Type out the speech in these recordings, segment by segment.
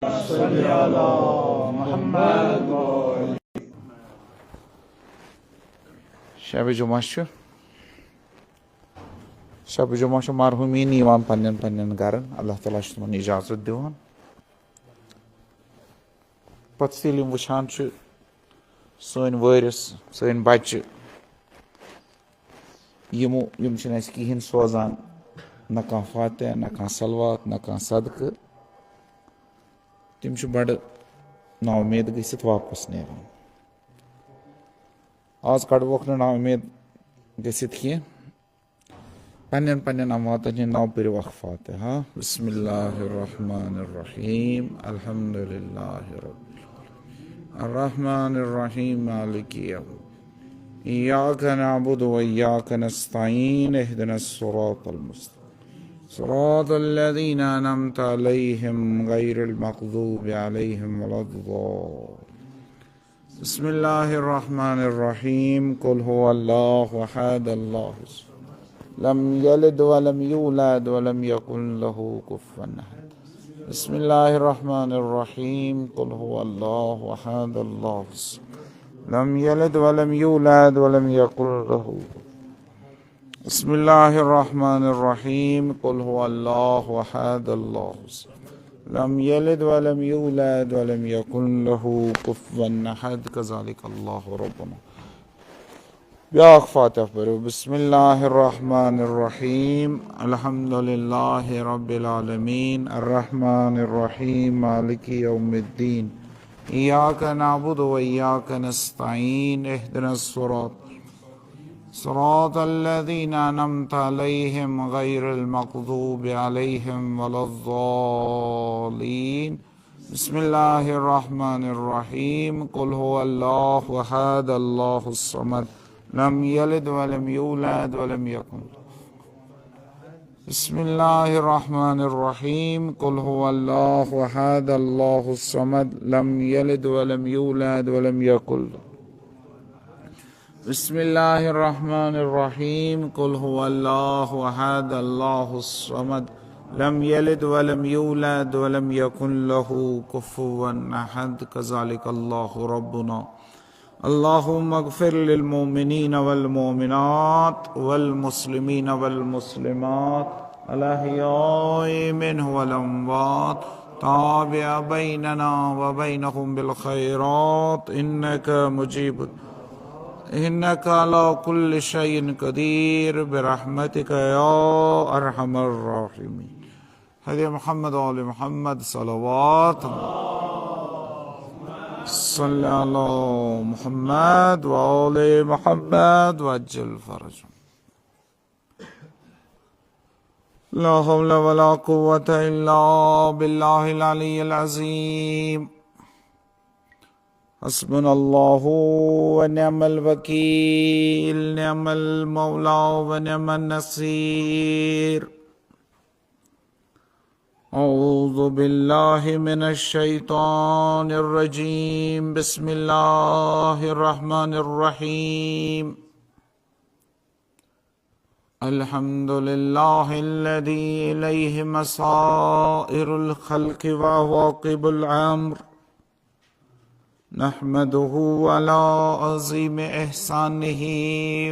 صل على محمد وآل शब जुमा मरहूमीन यिवान पन्नन पन्नन घरन अल्लाह ताला छ तिमन इजाजत दिवान पत्त येल्ले यिम वुछान छ सोन वारिस सोन बच्चे यिम छन अस किहिन सोजान न कहां फातिहा न कहां सलवात न कहां सदक़ तिम छ बड़ नाउम्मीद गसित वापस नेरान आज कड़वोक न नाउम्मीद गसित कह पन्न पन्न अमवातन हिंद नाव पर्व अख फातिहा बिस्मिल्लाहिर्रहमानिर्रहीम अल्हम्दुलिल्लाहि रब्बिल आलमीन अर्रहमानिर्रहीम मालिकि यौमिद्दीन इय्याका नअबुदु व इय्याका नस्तईन इहदिनस सिरातल मुस्तक़ीम सिरातल लज़ीना अनअमता अलैहिम गैरिल मग़ज़ूबि अलैहिम वलद्दॉलीन बिस्मिल्लाहिर्रहमानिर्रहीम कुल हुवल्लाहु अहद अल्लाहु लम यलिद वलम यूलद वलम यकुन लहू कुफुवन अहद बिस्मिल्लाहिर्रहमानिर्रहीम कुल हुवल्लाहु अहद अल्लाहु लम यलिद वलम यूलद वलम यकुन लहू बिस्मिल्लाहिर्रहमानिर्रहीम कुल हुवल्लाहु अहद अल्लाहु लम यलिद वलम यूलद वलम यकुन लहू कुफुवन अहद कज़ालिक अल्लाहु रब्बुना ब्याख फातिहा पढ़ो बिस्मिल्लाहिर्रहमानिर्रहीम अल्हम्दुलिल्लाहि रब्बिल आलमीन अर्रहमानिर्रहीम मालिकि यौमिद्दीन इय्याका नअबुदु व इय्याका नस्तईन इहदिनस सिरातल लज़ीना अनअमता अलैहिम गैरिल मग़ज़ूबि अलैहिम वलद्दॉलीन बिस्मिल्लाहिर्रहमानिर्रहीम कुल हुवल्लाहु अहद अल्लाहुस समद लम यलिद वलम यूलद वलम यकुन बिस्मिल्लाहिर्रहमानिर्रहीम कुल हुवल्लाहु अहद अल्लाहुस समद लम यलिद वलम यूलद वलम यकुन बिस्मिल्लाहिर्रहमानिर्रहीम कुल हुवल्लाहु अहद अल्लाहुस समद लम यलिद वलम यूलद वलम यकुन लहू कुफुवन अहद कज़ालिक अल्लाहु रब्बुना अल्लाहुम्मा अग़फ़िर लिल मोमिनीन वल मोमिनात वल मुस्लिमीन वल मुस्लिमात अल अहयाइ मिनहुम वल अमवात ताबिअ बैनना व बैनहुम बिल खैरात इन्नका अला कुल्लि शैइन क़दीर बिरहमतिका या अरहमर राहिमीन हज़रत मुहम्मद व आले मुहम्मद सल्लल्लाहु सल्ला अला मुहम्मद व आले मुहम्मद वअज्जिल फरजहुम ला हौला वला कुव्वता इल्ला बिल्लाहिल अलिय्यिल अज़ीम हस्बुनल्लाहु व निअमल वकील निअमल मौला व निअमन नसीर औज़ु बिल्लाहि मिनश शैतानिर रजीम बिस्मिल्लाहिर रहमानिर रहीम अल्हम्दुलिल्लाहिल्लज़ी इलैहि मसाइरुल खल्क़ि व हुवा आक़िबुल अम्र नहमदुहु अला अज़ीम इहसानिही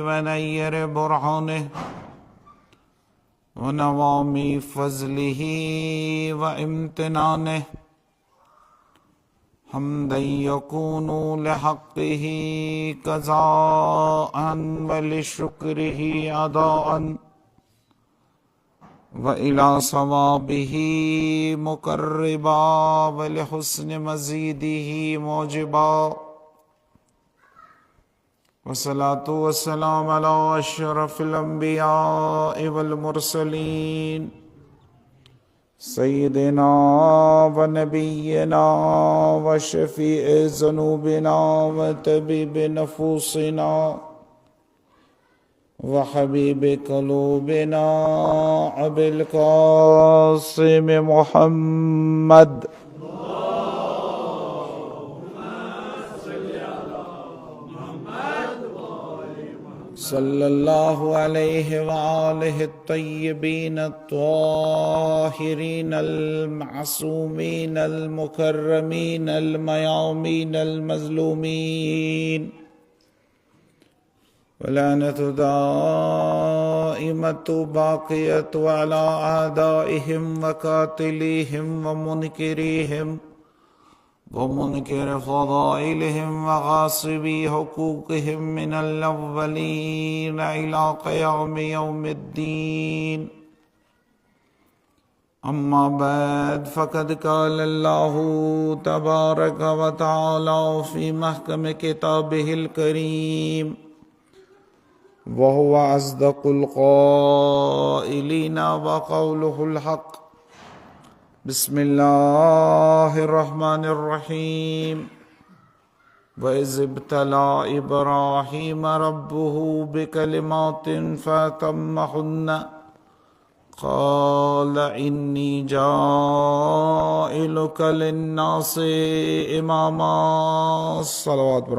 व नय्यर बुरहानिही व नवामी फ़ज़लिही व इम्तिनानिही हम्दन यकूनु लिहक़्क़िही क़ज़ाअन व लिशुक्रिही अदाअन व इला सवाबिही मुक़र्रिबा व लिहुस्नि मज़ीदिही मूजिबा वस्सलातु वस्सलामु अला अशरफिल अंबिया वल मुरसलीन सय्यिदिना व नबिय्यिना व शफ़ीइ ज़ुनूबिना व तबीब नफूसिना व हबीब क़ुलूबिना अबिल क़ासिम मुहम्मद सल्लल्लाहु अलैहि वआलिहि तय्यबीन त्वाहिरीन अल-मासूमीन अल-मुकर्रमीन अल-मयामीन अल-मज़लूमीन वलानतु दाइमतु बाक़ियतु अला आदाइहिम व कातिलिहिम व मुनकिरिहिम व मुनकिर फ़दाइलिहिम व गासिबी हुकूक़िहिम मिनल अव्वलीन इला क़यामि यौमिद्दीन। अम्मा बाद फ़क़द क़ालल्लाहु तबारक व तआला फ़ी महकम किताबिहिल करीम व हुवा अस्दक़ुल क़ाइलीन व क़ौलुहुल हक़। बिस्मिल्लाहिर्रहमानिर्रहीम। व इज़ इब्तला इब्राहीम रब्बुहु बिकलिमातिन फ़अतम्महुन्ना क़ाल इन्नी जाइलुका लिन्नासि इमामा। सल्लल्लाहु अलैहि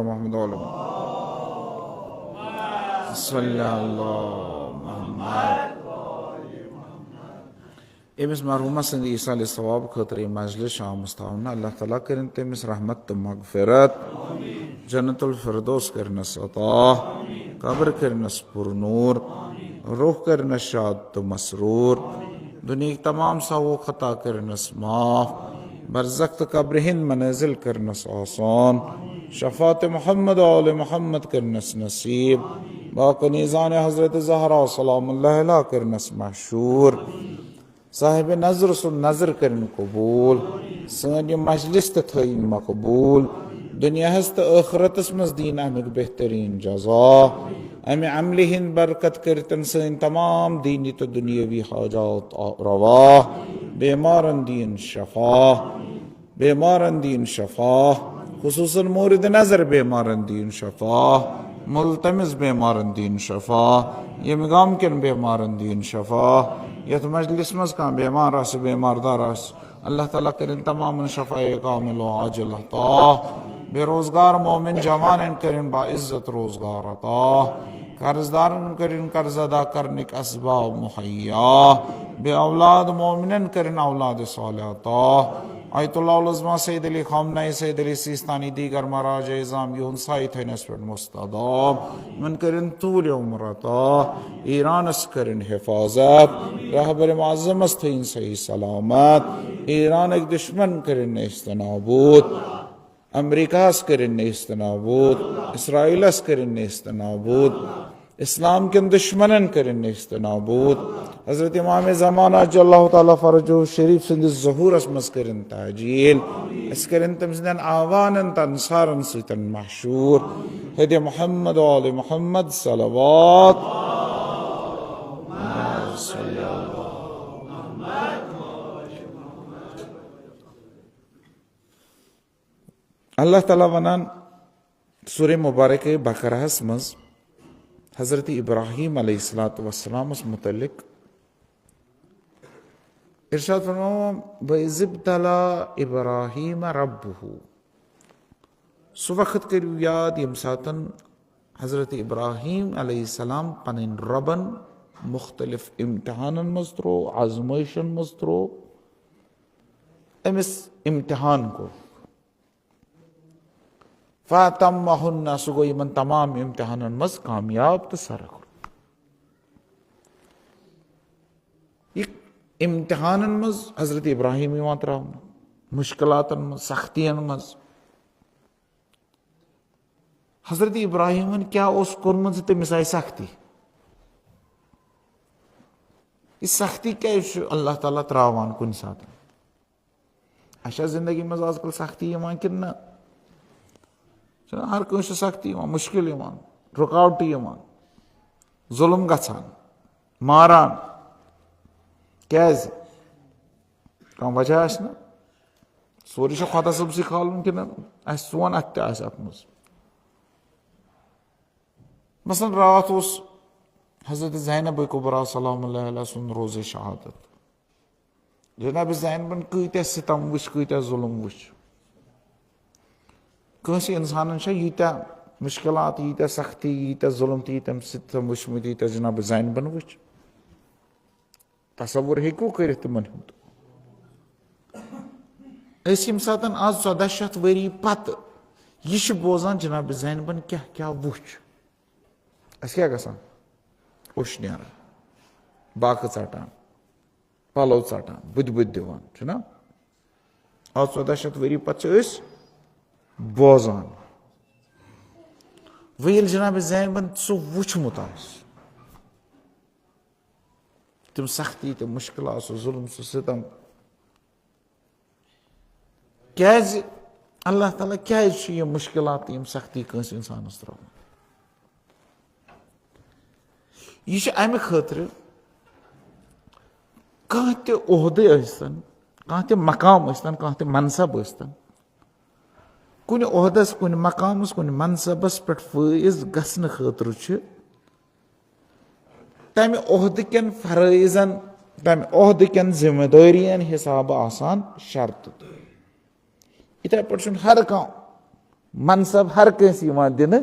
वसल्लम। एमिस मरहुमा संद ईसा सवाब खतरे मजलिस आमस थावना अल्लाह ताला करें तेमिस रहमत तो मगफिरत जन्नतुल फिरदौस करनस अता कब्र करनस पुरनूर रूह करनस शाद तो मसरूर दुनिया की तमाम सावो खता करनस माफ बरज़ख्त कब्रहिन मनजिल करनस आसान शफात मोहम्मद आले मोहम्मद करनस नसीब बाकनीज़ान हज़रत ज़हरा सलामुल्लाह अलैहा करनस मशहूर साहिब नज़र सुन नज़र करन कबूल सन ये मजलिस थईन मकबूल दुनिया तो आखिरतस मज दीन अमिक बेहतरीन जज़ा अमे अमल हिंद बरकत करतन सन तमाम दीनी तो दुनियावी हाजात रवा बेमारन दीन शफा खुसूसन मोरिद नज़र बेमारन दीन शफा मुल्तमिस बेमारन दीन शफा यमगाम के बेमारन दीन शफा यथ मजलिस मज का बेमार आस बेमारदार आस अल्लाह ताला करें तमाम शफाए कामिल आजिल अता बेरोजगार मोमिन जवान करें बाइज्जत रोजगार अता कर्जदार करें कर्ज अदा करने का असबाब मुहैया बे औलाद मोमिन करें औलाद सालिह अता आयतुल्लाह उज़्मा सैयद अली ख़ामनई सैयद अली सिस्तानी दीगर महाराज इज़ाम युन साइथ नस्बत मुस्तदाब मन करें तूल उम्र अता ईरानस करें हिफाजत रहबर मुअज़्ज़मस थीन सही सलामत ईरान एक दुश्मन करें नेस्तनाबूद अमेरिकास करें नेस्तनाबूद इसराइलस करें नेस्तनाबूद इस्लाम के दुश्मनन करें नेस्तनाबूद हज़रत इमाम ज़माना अल्लाह ताला फ़रजो शरीफ सिंध ज़हूर असमस करें ताजील इस करें तमज़न आवानन तंसारन सितन मशहूर हदे मोहम्मद आले मोहम्मद सल्लल्लाहु अल्लाह ताला वनान सूरह मुबारक बकरा मज हज़रत इब्राहीम अलैहिस्सलातु वस्सलामस मुतल्लिक इरशाद फरमाया व इज़ इब्तला इब्राहीम रब्बुहु सु वक्त करियो याद यम सातन हज़रत इब्राहीम अलैहिस्सलाम पनिन रबन मुख्तलिफ इम्तिहानन मज त्रो आजमाइशन मज त्रो अमिस इम्तिहान को फ़अतम्महुन्ना सु गो यमन तमाम इम्तिहानन मज कामयाब तो सरक इम्तिहानन मज हज़रत इब्राहीम यवान तरावना मुश्किलातन मज सख्तियन मज हज़रत इब्राहीमन क्या उस कोरमत तमिस आय सख्ती इस सख्ती क्या अल्लाह ताला तरावान कुन साथ अच्छा जिंदगी मज आजकल सख्ती यवान कि ना हर कंस सख्ती मुश्किल रुकावट जुल्म गछान मारान क्या वजह ना सोरी खुदा सबसे खालुन कि सोन अत मज मसलन रात हजरत ज़ैनब कुबरा सलामुल्लाह अलैहा सुन रोज़ शहादत जनाब ज़ैनबन कत्या सितम वुच कत्या जुल्म वुच कंस इंसान यूत्या मुश्किलात यीत्या सख्ती यीत्या जुल्म तम सम वुचमुत यीत्या जनाब ज़ैनबन वुच तसव्वुर हेकू करित तिमन हुंद यम सात आज 1400 वरी पत यह बोजान जनाब ज़ैनबन क्या क्या वुच अस क्या गसान उश न्यारान बाक षटान पलो षटान बुद दिवान ना आज 1400 वरी पत बोजान वह जनाब ज़ैनबन सो वुचमुत तम सख्ती तम मुश्किलात सो जुल्म सो सितम क्या अल्लाह ताला क्या मुश्किलात यम सख्ती कंस इंसानस त्रावन यह अमे खतर कह तोहदे यस्तन कह त मकाम यस्तन कह त मनसब यस्तन कुन ओहदस कुन मकामस कुन मनसबस पे फैज गसन खतर तम ओहद कन फरज़न तम ओहद कन जिम्मेदारियन हिसाब आसान शर्त इथे पे हर कह मनसब हर कंस दिन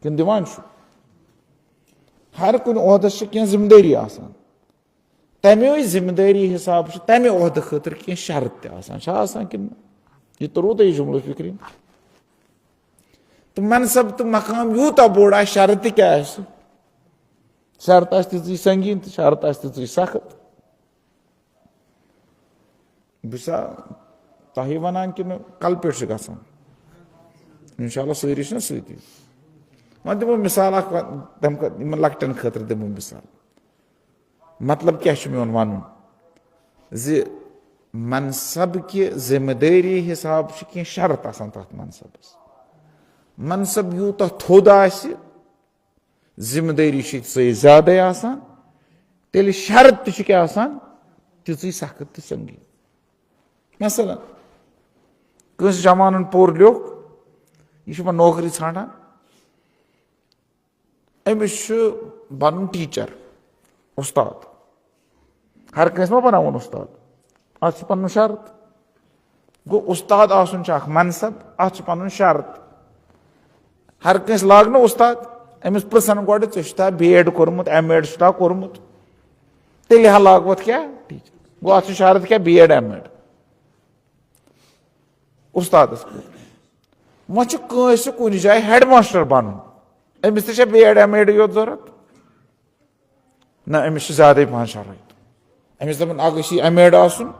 किन दिवान हर कुन ओहदस कह जिम्मेदारी आसान तमे जिम्मेदारी हिसाब तमे ओहद खतर कह शर्त आसान कि यह तो रोत जुमलो फिक्र तो मनसब तो मकाम यूता बोड़ शर्त क्या शर्त ती संगीन तो शर्त ती सख्त बिसा तह वन कि कल पे गसान इंशाल्लाह सारी सती वह दिमो मिसाल तम लकटन खतर दिमो मिसाल मतलब क्या मोन वन मनसब कि जिम्मेदारी हिसाब कह शर्त आसान तथ मनसबस मनसब यूता थोद जिम्मेदारी ज्यादा आसान तेल शर्त क्या आसान ती सख्त तो संगीन मसलन कंस जवान पोर लियोख यह नौकरी ांडान अमिस बन टीचर उस्ताद हर कंस मा बनावन उस्ताद अत पन शर्त गो उस्ताद आसन मनसब अत पन शर्त हर कंस लाग उस्ताद अमिस पृसन गोड चा B.Ed कोर्मुत M.Ed कोर्मुत तेल लागवत क्या टीचर गो अत शर्त क्या B.Ed M.Ed उस्ताद वह कुन जाए हेड मास्टर बन अमिस तो B.Ed M.Ed योत जरूरत ना अमिस ज्यादा पहन शराइत अमिस दपन अ M.Ed आसन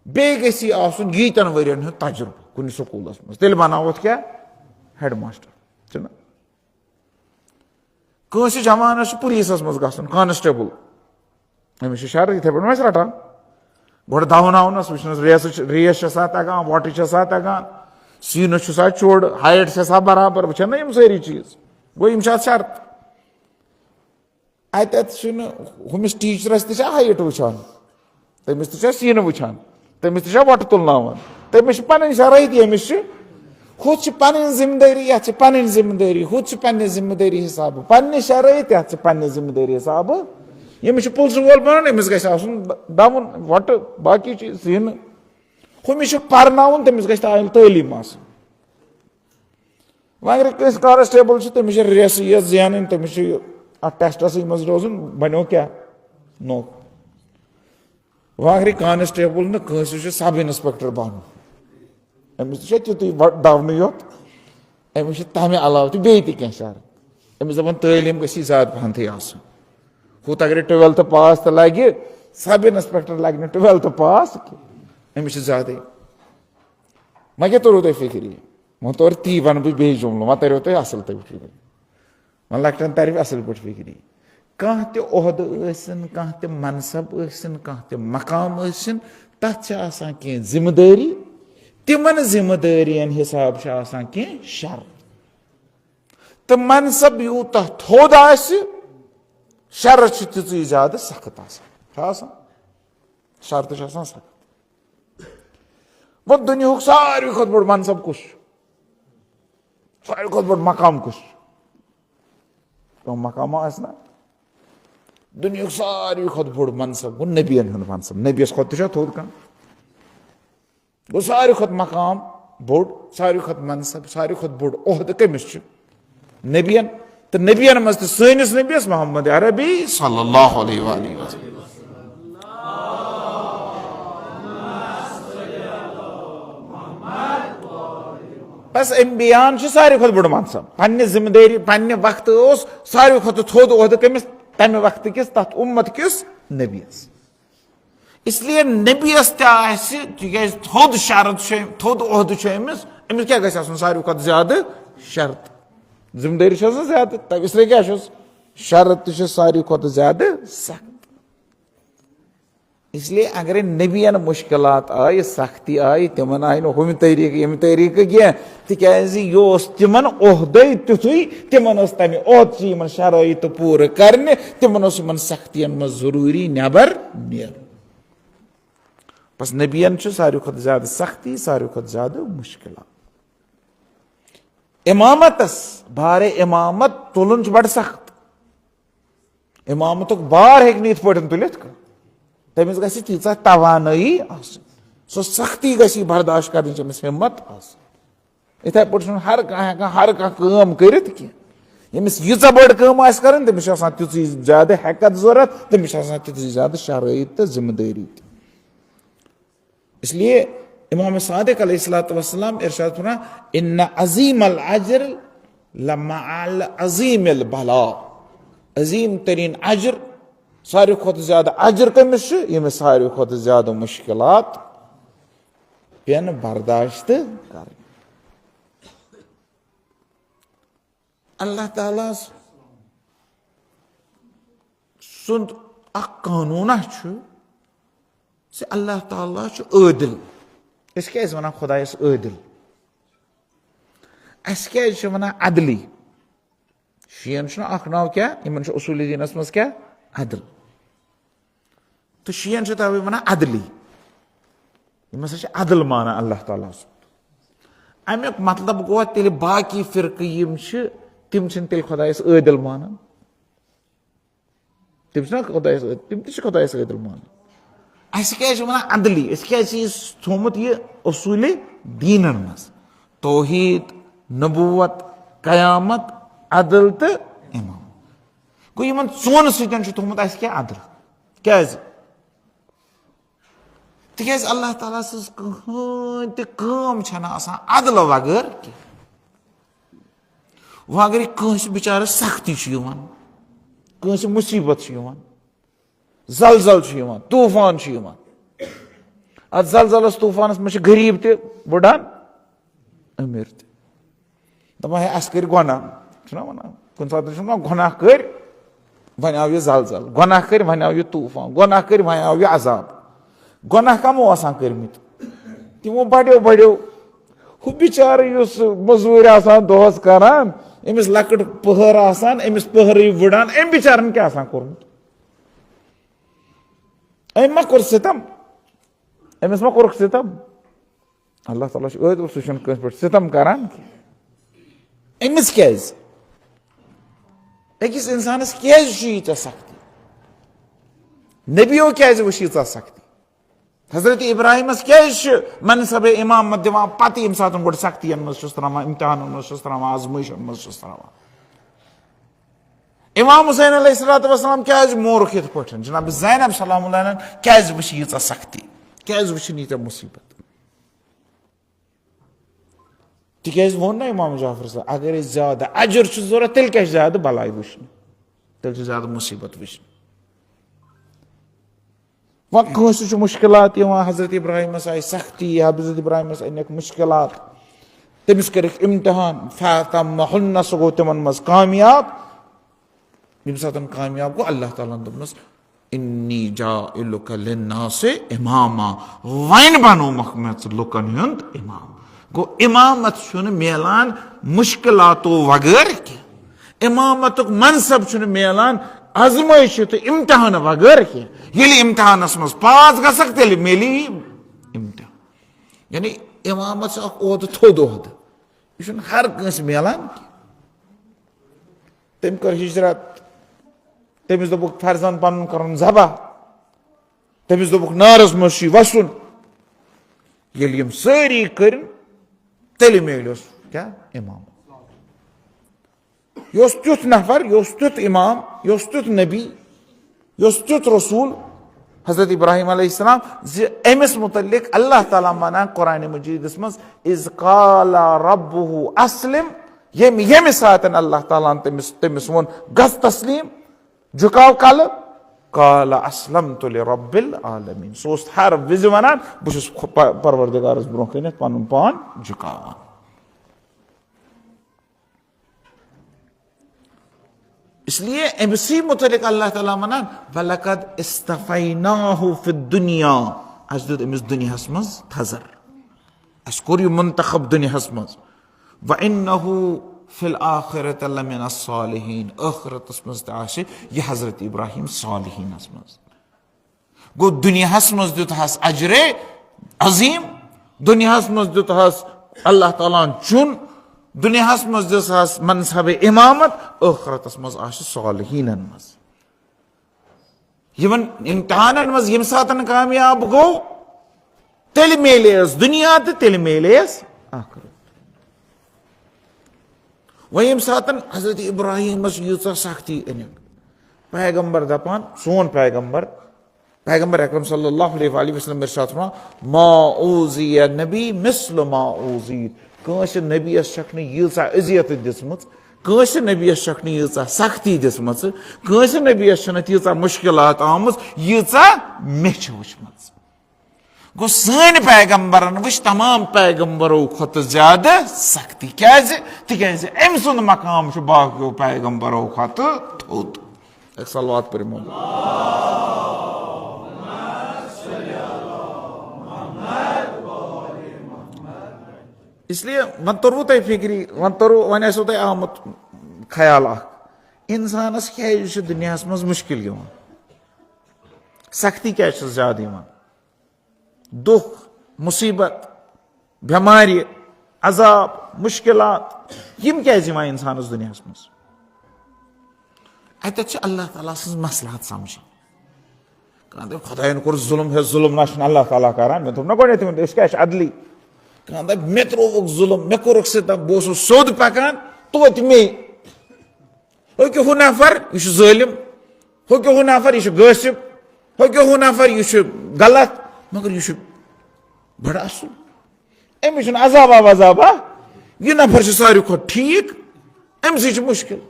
बेगी आसन यीतन वरियन हुंद तजुर्बह कुन स्कूलस मज तेल बनावत क्या हेड मास्टर चुना कंस जवानस पुलिसस मज गसन कांस्टेबल अमिस शर्त इथे पे रटान गोड़ दवनस वुचनस रेस तगान वट तगान सीन चोड़ हाइट बराबर वुचान ना सारी चीज गो यम शर्त अमिस टीचरस तह हाइट वुचान तमिस तह सीन वुचान तमिस तह वट तुलनावान तमिस पन शराइत अमिस हुत पन जिम्मेदारी ये पन जिम्मेदारी हुत पन्ने जिम्मेदारी हिसाब पन्ने शराइत ये पन्ने जिम्मेदारी हिसाब यमिस पुलिस वोल बन अमिस गि दवन वट बाकी चीज सीन हुमिस पर्नाउन तमिस गि तालीम आसन वह कस कांस्टेबल तमिस रेस ये जेन तमिस अत टेस्टस मज रोजन बनो क्या नौक वह कांस्टेबल न कंस सब इंस्पेक्टर बन अमिस तुत दवन योत अमिस तमें अलाव बे कह शर्त अमिस दपान तालीम गई ज्यादा पहन थी आसन हुत अगर 12th पास तो लगे सब इंस्पेक्टर लगे 12th पास अमिस ज्यादा वह क्या तोर तुम फिक्र वह तोर ती वन बे जुमलो वह तरो तुम असल पे फिक्र वह लकटन तर असल पे फिक्र कह तहद कह त मनसब कह त मकाम तथ कह जिम्मेदारी तिमन जिम्मेदारियन हिसाब कह शर्त तो मनसब यूत थोद शर्त ती ज्यादा सख्त शर्त सख्त वो दुनिया सारे खुद बड़ मनसब कुछ सारे खुद बड़ मकाम कुछ तो मकाम ना दुनिया सारे खुद बड़ मनसब गो नबियन हुंद मनसब नबियस खुद थोद कह गो सारे खुद मकाम बोड़ सारे खुद मनसब सारे खुद बोड़ ओहद कमिस नबियन तो नबियन मज तो सैनिस नबियस मोहम्मद अरबी सल्लल्लाहु अलैहि वसल्लम बस अम्बियान सारे खुद बुड़ मनसब पन्ने जिम्मेदारी पन्ने वक्त सारे खुद थोद ओहद कमिस तमे वक्त किस तथ उम्मत किस नबियस इसलिए नबियस तिक थोद शरत थोद ओहद अमिस अमिस क्या गस सारे खुद ज्यादा शर्त जिम्मेदारी ज्यादा तब इसलिए क्या शरत सारे खुद ज्यादा सख्त इसलिए अगर नबियन मुश्किलात आय सख्ती आय तिमन आय हम तरीक यम तरीक कह तिज यह तिमन ओहद तुथु तिमन तमें ओहद शराइत पूर करने तिमन सख्तियन मज जरूरी नबर नीर बस नबियन सारे खुद ज्यादा सख्ती सारे खुद ज्यादा मुश्किलात इमामतस बारे इमामत तुलन बड़ सख्त इमामत बार हेक इत पे तुलित तमिस गि तीच तवानई सो सख्ती गि बर्दाश्त कर हिम्मत इथे पे हर कम कर यमिस यीच बड़ कम कर तमिस तुझ ज्यादा हेकत जरूरत तमिस तुझ ज्यादा शराइत तो जिम्मेदारी इसलिए इमाम सादिक अलैहिस्सलाम इरशाद फरमा इन्ना अज़ीमल अज्र लमअल अज़ीमिल बला अजीम तरीन अज्र सारे खुद ज्यादा अज्र कमिस यमिस सारे खुद ज्यादा मुश्किलात पेन बर्दाश्त कर अल्लाह ताला सुंद अख कानूना से अल्लाह ताला आदिल अस क्या वन खुदायस आदिल अस क्या वन अदली शीयन अख नाव क्या इन उसूल दीनस मज क्या अदल तो शीयन तवे वन अदली यम हसा अदल माना अल्लाह ताला अमुक मतलब गो तेल बाकी फिरक तिम तेल खुदायस आदिल माना तिम खुदायस तिम खुदायस आदिल माना अस क्या वन अदली अस क्या थोमुत यह उसूल दीनन मज तौहीद नबूवत कयामत अदल तो इमाम गो इन चोन सतन थोमुत अस क्या अदल क्या तिज अल्लाह ताला कहन तम अदल वगर वह अगर कंस बिचार सख्ती कंस मुसीबत जलजल तूफान अत जलजलस तूफानस मे गरीब त बुढ़ान अमीर दपान अस कर गुनाह वन कुन सात गुनाह कर वन आव यह जलजल गुनाह कर वन आव यह तूफान गुनाह कर वन आव यह अजाब गुनाह कमो आसान कर्मित तमो बड़ो हु बिचार मजूर दोहस करान अमिस लकट पहर आसान अमिस पहर वुड़ान अम बिचारन क्या कोर्मुत अम मा कोर सितम अमिस मा कोर सितम अल्लाह ताला सह पे सितम करान अमिस क्या अकिस इंसानस क्या सख्ती नबियो क्या वह सख्ती हजरत इब्राहिमस क्या मनसब इमामत दिवान पत यम सात गो सख्तियन मज त्रावान इम्तिहान मज त्रावान आजमाइशन मज त्रावान इमाम हुसैन अलैहिस्सलाम क्या मोरख इत पे जनाब ज़ैनब सलाम क्या वह यीच सख्ती क्या वह यीत मुसीबत तिज वो ना इमाम जाफर साहब अगर ज्यादा अजर जरूरत तेल क्या ज्यादा बलाई वुचन तेल ज्यादा मुसीबत वुचन वह कंस मुश्किलात हजरत इब्राहिम आय सख्ती हजरत इब्राहिम अनक मुश्किलात तमिस कर इम्तिहान फतमहुन्न सह गो तिमन मज कामयाब यम सात कामयाब गो अल्लाह ताला दोपनस इन्नी जाइलुका लिन्नास इमामा वन बनो मखमत लुकन हुंद इमाम गो इमामत मिलान मुश्किलातो वगर इमामत मनसब मिलान आजमाइश तो इम्तिहान वगर ये इम्तिहानस मज पास गसक तेल मिली इम्तिहान यानी इमामत ओहद थोद ओहद यह हर कंस मिलान तम कर हिजरत तमिस दोपुक फर्जन पन कर जबा तमिस दोपुक नारस मज वसन ये सारी कर तेल मिल क्या इमाम Yos nafar, yos imam, yos nabi, yos rasul, Hazrat Ibrahim aleyhisselam, emis mutallik Allah Ta'ala manan Kur'an-ı Mücid'isimiz, iz qala rabbuhu aslim, yemi saatin Allah Ta'ala temis von, gaz taslim, jukav kalıp, qala aslamtu li rabbil alamin. So'st har vizi vanan, bu şu parvardigarız bronkinet panun pan jukavan. इसलिए MC मुतलिक अल्लाह ताला मनान वलकद इस्तफैनाहु फिद दुनिया अजदुद amiss दुनियास मज थजर अशकुर यु मुंतखब दुनियास मज व इन्नहु fill आखिरत lamin अस्सालिहीन आखिरत मज ताशे ये हजरत इब्राहिम सालिहीन मज गो दुनियास मज दुत हस अजरे अजीम दुनियास मज दुत हस अल्लाह ताला चुन दुनियास मज दिस मनसब इमामत आखिरतस मज आशि सालिहीनन मज यमन इम्तिहानन मज यम सातन कामयाब गो तेल मेलेस दुनिया ते तेल मेलेस आखिरत वयम सातन हजरत इब्राहिम मज युसा सख्ती अनिक पैगंबर दपान सोन पैगंबर अकरम सल्लल्लाहु अलैहि वसल्लम इरशाद फरमा मा उज़िया नबी मिस्ल मा उज़ीर कौश नबीस शक्न यीसा अजियत दिसमत कौश नबीस शक्न यीसा सख्ती दिसमत कौश नबीस छन तीसा मुश्किलात आमज यीसा मेछ वचमत गो सन पैगंबरन वच तमाम पैगंबरों खत ज्यादा सख्ती तिकाज एम सुन मकाम छ बाकियो पैगंबरों खत थोद एक सलवात पर इसलिए वन तोरु तय फिक्री वन तोरु वन ऐसो तय आमत ख्याल इंसानस क्या दुनिया मज मुश्किल सख्ती क्या ज्यादा दुख मुसीबत बेमारी अजाब मुश्किलात यम क्या इंसानस दुनिया मज अत अल्लाह ताला सज मसलहत समझ खुदायन कोर जुल्म है जुल्म ना अल्लाह ताला करान मे दोप ना गोडनेथ क्या अदली मे त्रोवुक जुल्म मे कोरुक सितम बह सोद पकान तोत मे हक्यो हु नफर यह जालिम हक्यो हु नफर यह गासिब हक्यो हु नफर यह गलत मगर यह बड़ असल अमिस अजाबा वजाबा यह नफर सारे खो ठीक अमस मुश्किल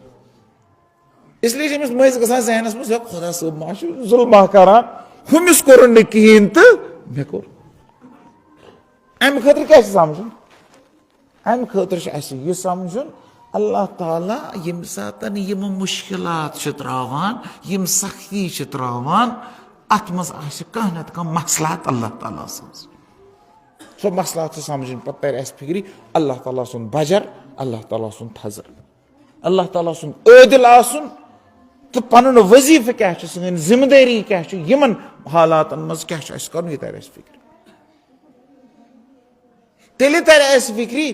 इसलिए अमिस मज ग जहनस मज खुदा सब मा जुल्मा करान हुमिस कोर कहें तो मे कोर अम खतर क्या समझन अम खतर यह समझन अल्लाह ताला यम सातन यम मुश्किलात त्रावान यम सख्ती त्रावान अत मज कह न कह मसलात अल्लाह ताला सज सो मसलात समझन पे तर फिक्री अल्लाह ताला सुन बजर अल्लाह ताला सुन थजर अल्लाह ताला सुन आदिल आसन तो पन वजीफ क्या सन जिम्मेदारी क्या यमन हालात मज क्या कर यह तर फिक्री तेल तर फिक्री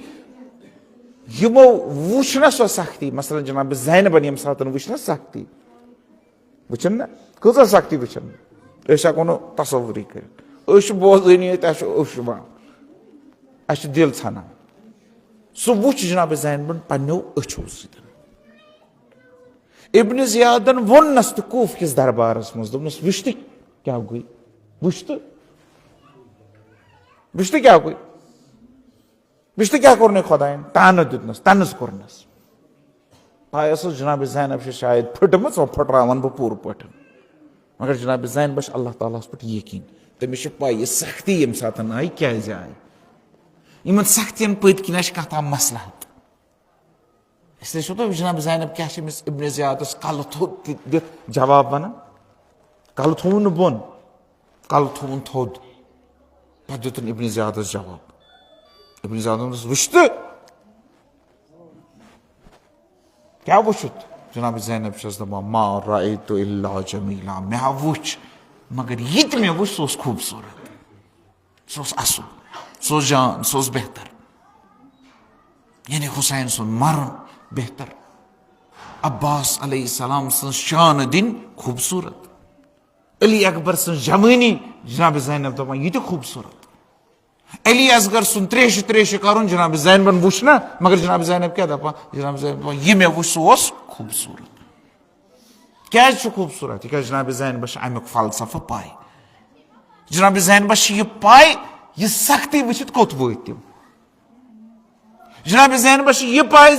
यमो वुचन सो सख्ती मसलन जनाब ज़ैनबन यम सातन वुचन सख्ती वुचन ना कज सख्ती वुचन हको नो तसवुरी कर बोजन अश दिल छाना सह वुच जनाब ज़ैनबन पन्नो अछो सत इब्न ज़ियादन वोनस तो कूफ किस दरबारस मज दोपनस वुच क्या गई वुच क्या गई वुच क्या कोर खुदायन तान दुतनस तनस कोरनस पायस जनाब ज़ैनब शायद फटम फटरावन बह पूर पे मगर जनाब ज़ैनब अल्लाह ताला पे यकीन तमिस पाई सख्ती यम सात आई क्या आय इन सख्तियन पत किन कत मसलहत इसलिए तो जनाब ज़ैनब क्या इब्न ज़ियादस कल थोद दिख जवाब वन कल थोन बोन कल थोन थोद पे दुतन इब्न ज़ियादस जवाब इब्न ज़ियादस वुचत क्या वुचत जनाब ज़ैनब दपान मा रायतु इल्ला जमीला मे वुच मगर ये मे वुच सह खूबसूरत सह असल सह जान सह बेहतर यानी हुसैन सुन मरन बेहतर अब्बास अलैहिस्सलाम सं शान दिन खूबसूरत अली अकबर सं जवानी जनाब ज़ैनब दपान यह खूबसूरत अली असगर सुन त्रेश त्रेश कर जनाब ज़ैनबन वुच ना मगर जनाब ज़ैनब क्या दपान जनाब ज़ैनब यह मे वुच सह खूबसूरत क्या खूबसूरत यह जनाब ज़ैनब अमुक फलसफा पाए जनाब ज़ैनब यह पाए यह सख्ती वुचित कोत वो तम जनाब ज़ैनब यह पाए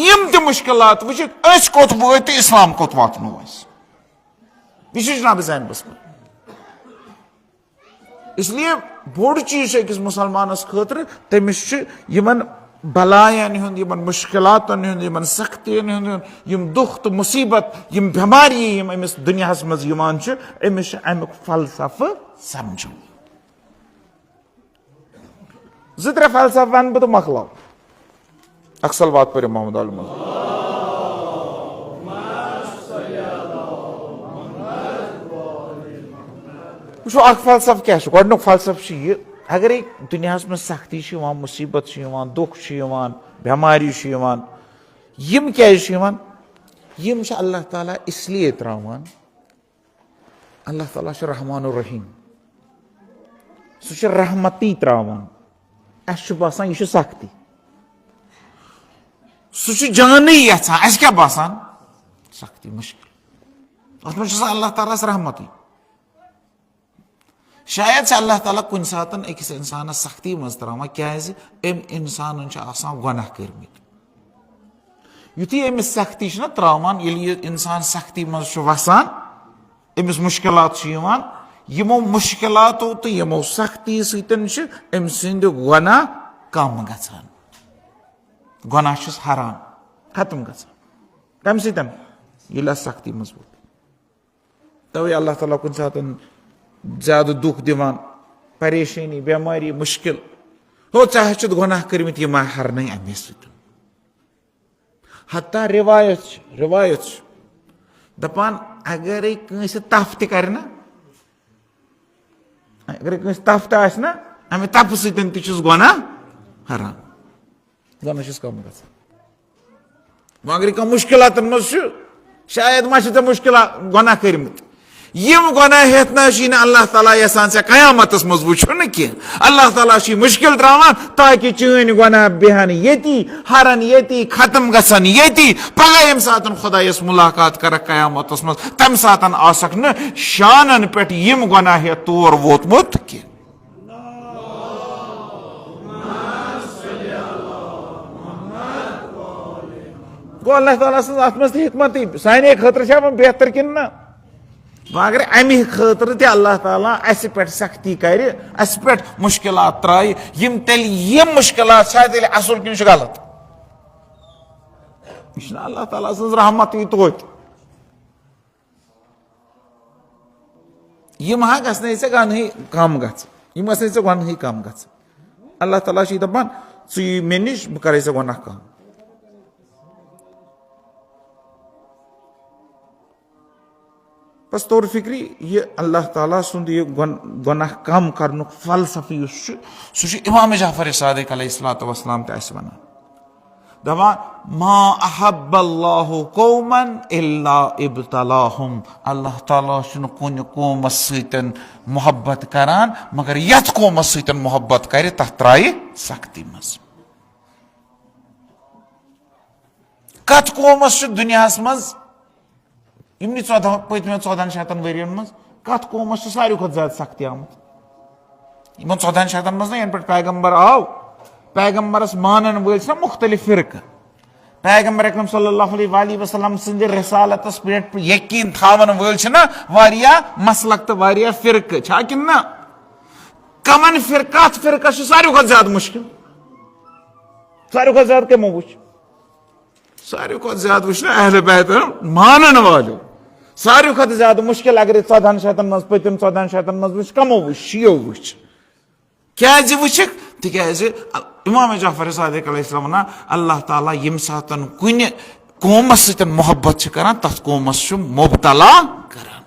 यम त मुश्किलात वुचित कोत वो इस्लाम कोत वातनो यह जनाब ज़ैनबस पे इसलिए बोड़ चीज अकिस मुसलमानस खतर तमिस बलायन हुंद मुश्किलातन हुंद सख्तियन हुंद दुख तो मुसीबत बेमारी अमिस दुनिया मज अमिस अमुक फलसफ समझो जो त्रे फलसफ वन बह तो मकलाओ अक्सल बात पर मोहम्मद अल वो फलसफ क्या गोक फलसफ यह अगर दुनिया में सख्ती मुसीबत दुख बेमारी यम क्या यम अल्लाह ताला इसलिए त्रावान अल्लाह ताला रहमान रहीम सह रहमती त्रावान अस बसान यह सख्ती सह जान यहां क्या बसान सख्ती मुश्किल अत मे अल्लाह ताला रहमती शायद से अल्लाह ताला कुन सातन अकिस इंसान सख्ती मज त्रावान क्या इंसान गुनाह कर्मित युथी अमिस सख्ती त्रावान इंसान सख्ती मज वसान अमिस मुश्किलात यमो मुश्किलातो तो यमो सख्ती सतन सिंद गुनाह कम गछान गुनाह हरान खत्म गछान कम सतन ये सख्ती मज वो तवे अल्लाह ताला कुन सातन ज्यादा दुख दिवान परेशानी बेमारी मुश्किल हो चाहे गुनाह कर्मित यह हरन अमे सत हत्ता रिवायत दपान अगर कंस तफ तर अगर कंस तफ ना अमे तफ सतन गुनाह हरान गुनाह कम ग अगर कह मुश्किलात मज शायद मा मुश्किल गुनाह कर्मित यम गुनाह हेत ना अल्लाह ताला यसान से कयामतस मज वुचन कह अल्लाह ताला मुश्किल त्रावान ताकि चीन गुनाह बेहन यती हरन यती खत्म गसन यती पगह यम सातन खुदायस मुलाकात कर कयामतस मज तम सातन आसक न शानन पे यम गुनाह हे तोर वोतमुत कह गो अल्लाह ताला अत मज हिकमत साने खतर बेहतर किन ना अगर अमे खतर ते अल्लाह ताला अस पे सख्ती कर अस पे मुश्किलात त्राय यम तेल यम मुश्किलात शायद असल कि गलत यह अल्लाह ताला सज रहमत तोत यम हा गन गन कम गम गन कम ग अल्लाह ताला दपान य मे निश बह कर गुनाह कम बस तौर फिक्री ये अल्लाह ताला सुंद ये गुनाह कम करन फलसफी सह इमाम जाफर सादिक अलैहिस्सलातु वस्सलाम तस वन दपान मा अहब्बल्लाहु कौमन इल्ला इब्तलाहुम अल्लाह ताला कुन कौमस सतन मोहब्बत करान मगर यथ कौमस सतन मोहब्बत कर तथ त्राय सख्ती मज कथ कौमस दुनिया मज इमनि पत्म 14 शतन वरियन मज कथ कौमस सारे खुद ज्यादा सख्ती आमत इन 14 शतन मज ना पे पैगम्बर आव पैगम्बरस मानन वल मुख्तलिफ फिरक पैगम्बर अकरम सल्लल्लाहु अलैहि वसल्लम सिंद रिसालतस पे यकीन थावन वल मसलक तो वारिया फिरक किन ना कमन फिरका सारे खुद ज्यादा मुश्किल सारे खुद ज्यादा कमो वो सारे खुद ज्यादा वो अहले बैत मानन वालो सारे खुद ज्यादा मुश्किल अगर 14 शतन मज पतम 14 शतन मज वो कमो वो शियो वो क्या वुक तिज इमाम जाफर सादिक अलैहिस्सलाम वनान अल्लाह ताला यम सातन कुन कौमस सतन मोहब्बत करान तथ कौमस मुबतला करान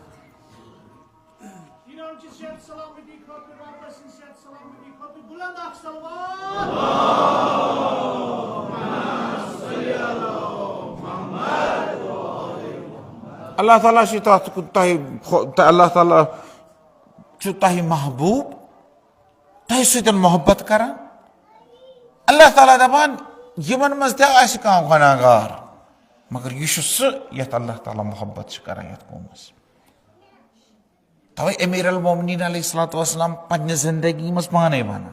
अल्लाह ताला अल्लाह ताला तह महबूब तह सतन मोहब्बत करान अल्लाह ताला दपान यमन मज कह गुनाहगार मगर यह सह अल्लाह ताला मोहब्बत करान यथ कौमस तवे अमीर अल मोमिनीन अलैहिस्सलाम पन्ने जिंदगी मज पाने वन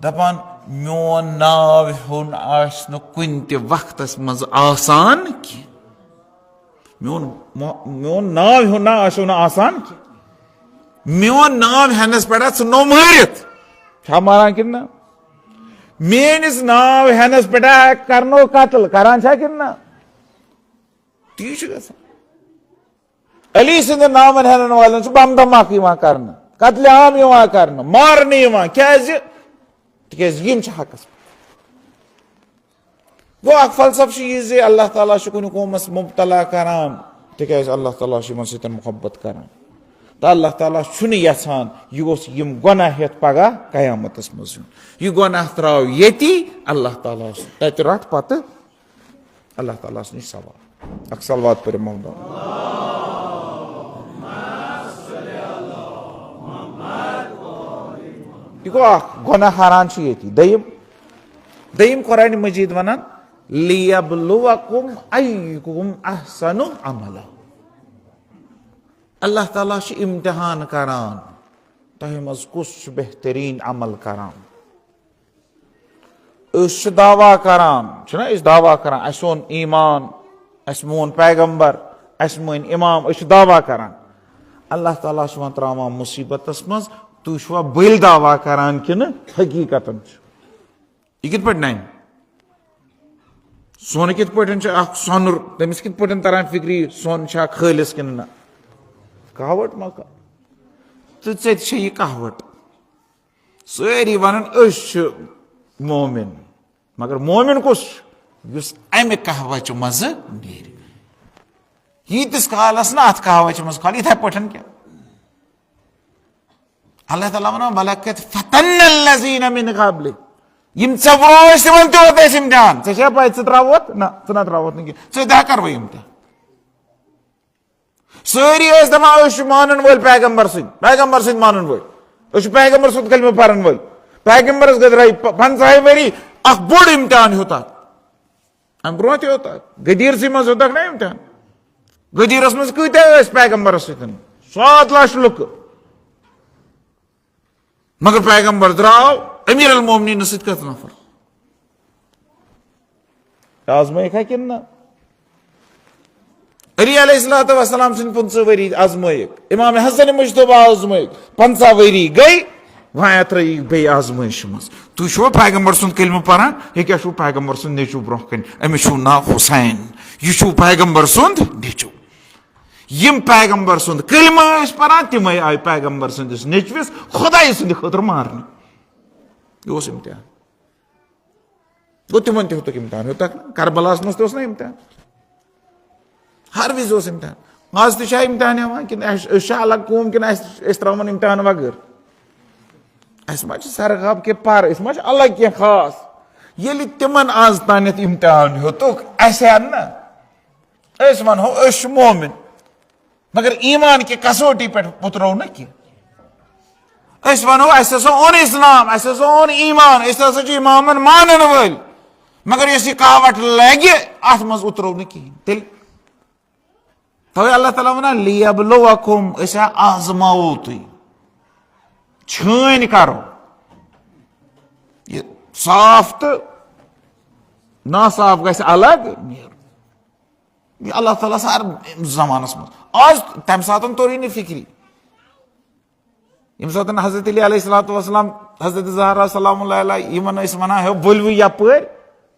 दपान मोन नाव हुन आसन कुन ते वक्तस मज आसान की मोन नाव हुन आसन आसान की मोन नाव हेनस पे नो मारित मारान कि ना मेनिस नाव हेनस पे करनो कत्ल करान कि ना ती अली सिंद नावन हेन वाले बम धमाक कर कत्ल आम कर मारने तिम हकस गो अख फलसफ यह अल्लाह ताला कुन कौमस मुबतला करान तिज अल्लाह ताला सत मोहब्बत करान तो अल्लाह ताला यहान यह गुनाह हेत पगह कयामतस मज यह गुनाह त्राव ये अल्लाह ताला तत रट पत अल्लाह ताला नश सवाल अख सलवात पर मोहम्मद यह गो गुनाह हरान ये दयिम कुरान मजीद वनान लियब्लुवकुम अय्युकुम अहसनु अमला अल्लाह ताला इम्तिहान करान तह मज कुस बेहतरीन अमल करान दावा करान दावा करान सोन ईमान मोन पैगम्बर मोन इमाम दावा करान अल्लाह ताला त्रावान मुसीबतस मज तुवा बल दावा करान कि हकीकतन यह कित नान सोन कित सोनुर तमिस कित तरान फिक्री सोन खालिस कि ना कहवट मका तो यह कहवट सारी वन मोमिन मगर मोमिन कुस अमे कहवच मज नीर यीतिस कालस ना अत कहवच मज खाल इथे पे क्या अल्लाह ताला वन वलकद फतन्नल्लज़ीना मिन क़ब्लिक यम ब्रोच तिमन तोत इम्तिहान ऐ पाई त्रोत ना ना त्रोत ना कर वो इम्तिहान सारी दपान मानन वल पैगम्बर सद मानन वल पैगम्बर सद कलमे परन वल पैगम्बरस गदराई 50 वरी अख बोड़ इम्तिहान होता अम ब्रो होता गदीर सी मज होता ना इम्तिहान गदीरस मज कत पैगम्बरस सत 7 लाख लुक मगर पैगम्बर द्राव अमीर अल मोमिनीन सत कत नफर आजमैक कि ना अली अलैहिस्सलाम सिंद 50 वरी आजमैक इमाम हसन मुज्तबा आजमैक 50 वरी गई वह त्रयी बे आजमैश मज तुम पैगम्बर सुंद कलम पान यह क्या पैगम्बर सुंद नेचू ब्रोह कन अमिस नाव हुसैन यह पैगम्बर सुंद नेचू यम पैगम्बर सुंद कलम पान तम आय पैगम्बर सुंदिस नेचविस खुदाई सुंद खुद मारने यह इम्तिहान गो तिमन तुक इम्तिहान होता करबलास मज ना इम्तिहान हर विज इम्तिहान आज तह इम्तिहान हवान कि अलग कौम कि त्रावन इम्तिहान वगर सरगाब के पार अलग क्या खास ये तिमन आज तान इम्तिहान होतुक ना वनो मोमिन मगर ईमान के कसोटी पे उतरो न कि वनो ओन इस्लाम ओन ईमान इमामन मानन वल मगर यह कहवट लगे अत मज उतरो न कहें तेल तवे अल्लाह ताला वन लियब्लुवकुम आजमाओ तुम छान करो ये साफ तो नासाफ गस अलग नीर अल्लाह ताला सार जमानस मज आज तम सात तोर नी फिक्री यम सात हजरत अली अलैहिस्सलाम हजरत ज़हरा सलामुल्लाह अलैहा यमन वन हो बोलव यपर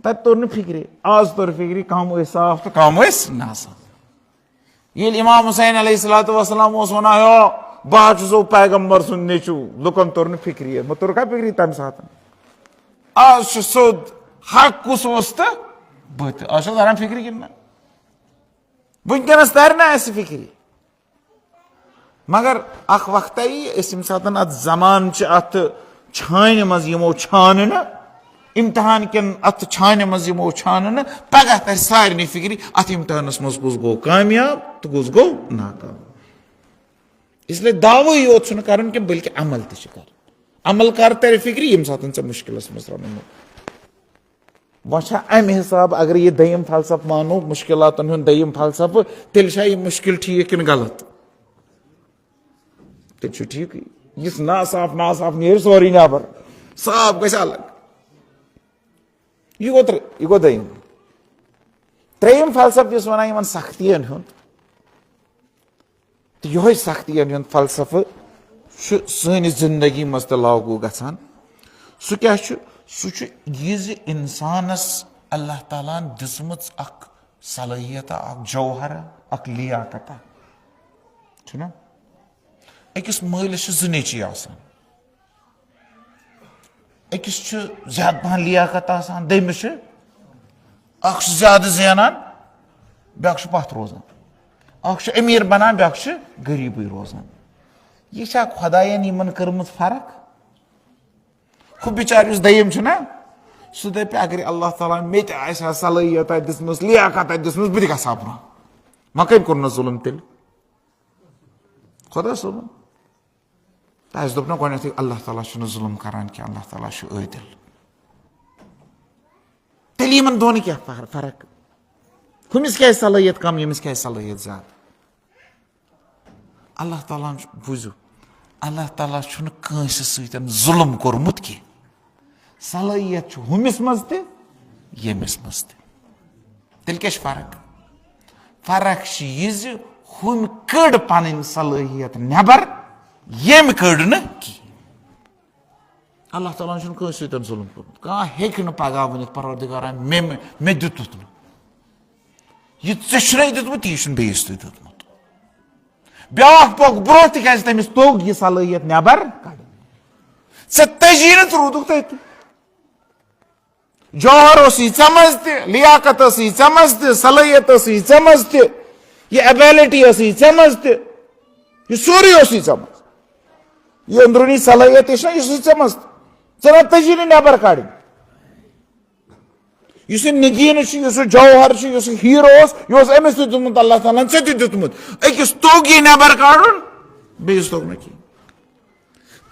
तत तोर फिक्री आज तोर फिक्री कम साफ तो कम नासाफ ये इमाम हुसैन अलैहिस्सलाम वन हो बह पैगम्बर सुंद नेचू लुकन तोर फिक्री मो तोर क्या फिक्री तम सात आज सोद हक कुस तो बत आज तरान फिक्री कि वनकस तर ना फिक्री मगर अख वक्त यम सात अत जमान अत छान मज यमो छान इम्तिहान किन अत छान मज यमो छान पगह तर सारे फिक्री अत इम्तिहानस मज कुस गो कामयाब तो कुस गो नाकाम इसलिए दावो योत कर बल्कि अमल कर अमल कर तर फिक्र यम सात मुश्किल मज रनो वह अमे हिसाब अगर यह दयम फलसफ मानो मुश्किलातन दयम फलसफ तेल यह मुश्किल ठीक कि गलत तेल ठीक यह नासाफ नीर सोरी नबर साफ गस अलग यह गो दयम त्रेयम फलसफ इस वन सख्तियन तो यह सख्तियन फलसफ सानिस जिंदगी मज तो लागू गसान सह क्या सह इंसानस अल्लाह ताला दिसमच अख सलाहियत अख जौहर अख लियाकत ना अकिस मालिस ज नेची आसान अकिस ज्यादा पहन लियाकत आसान दमिस अख ज्यादा ज़ेनान ब्याक पथ रोजान अख अमीर बनान ब्याक गरीबी रोजान यह खुदायन यमन कर्म फर्क हु बिचार दयम ना सह दप अगर अल्लाह ताला मे सलाहियत दिसम लियाकत दिसम बह गा ब्रोह वह कम कोर जुल्म तेल खुदा सोबन तस दोप ना गो अल्लाह ताला जुल्म करान कि अल्लाह ताला आदिल तेल यमन दोन क्या फर्क हुमिस क्या सलाहियत कम यमिस क्या सलाहियत ज्यादा अल्लाह ताला बुझू अल्लाह ताला कंस सतन जुल्म कोरमुत कि सलाहियत हुमिस मज ते यमिस मज ते तेल क्या फर्क फर्क यह हम कड़ पन सलाहियत नबर यम कड़ न कि अल्लाह ताला कंस सतन जुल्म कोरमुत कह हेक न पगह वन परवरदिगारा मे दितुत न यह ऐ दितमुत यह बेस दितमुत ब्याक पोक ब्रोह तिज तमिस तोग यह सलाहियत नबर ऐ तजी न रूदुक तथ जौहर मज लियाकत मज सलाहियत मज यह एबिलिटी मज यह सोरी मज यह अंदरूनी सलाहियत यह मज ना तजी न नबर कड़ इस नगीन इस जौहर इस हीरो यह अमिस दितमुत अल्लाह ताला ऐ दितमुत अकिस तोग यह नबर काड़न बेस तोग न कि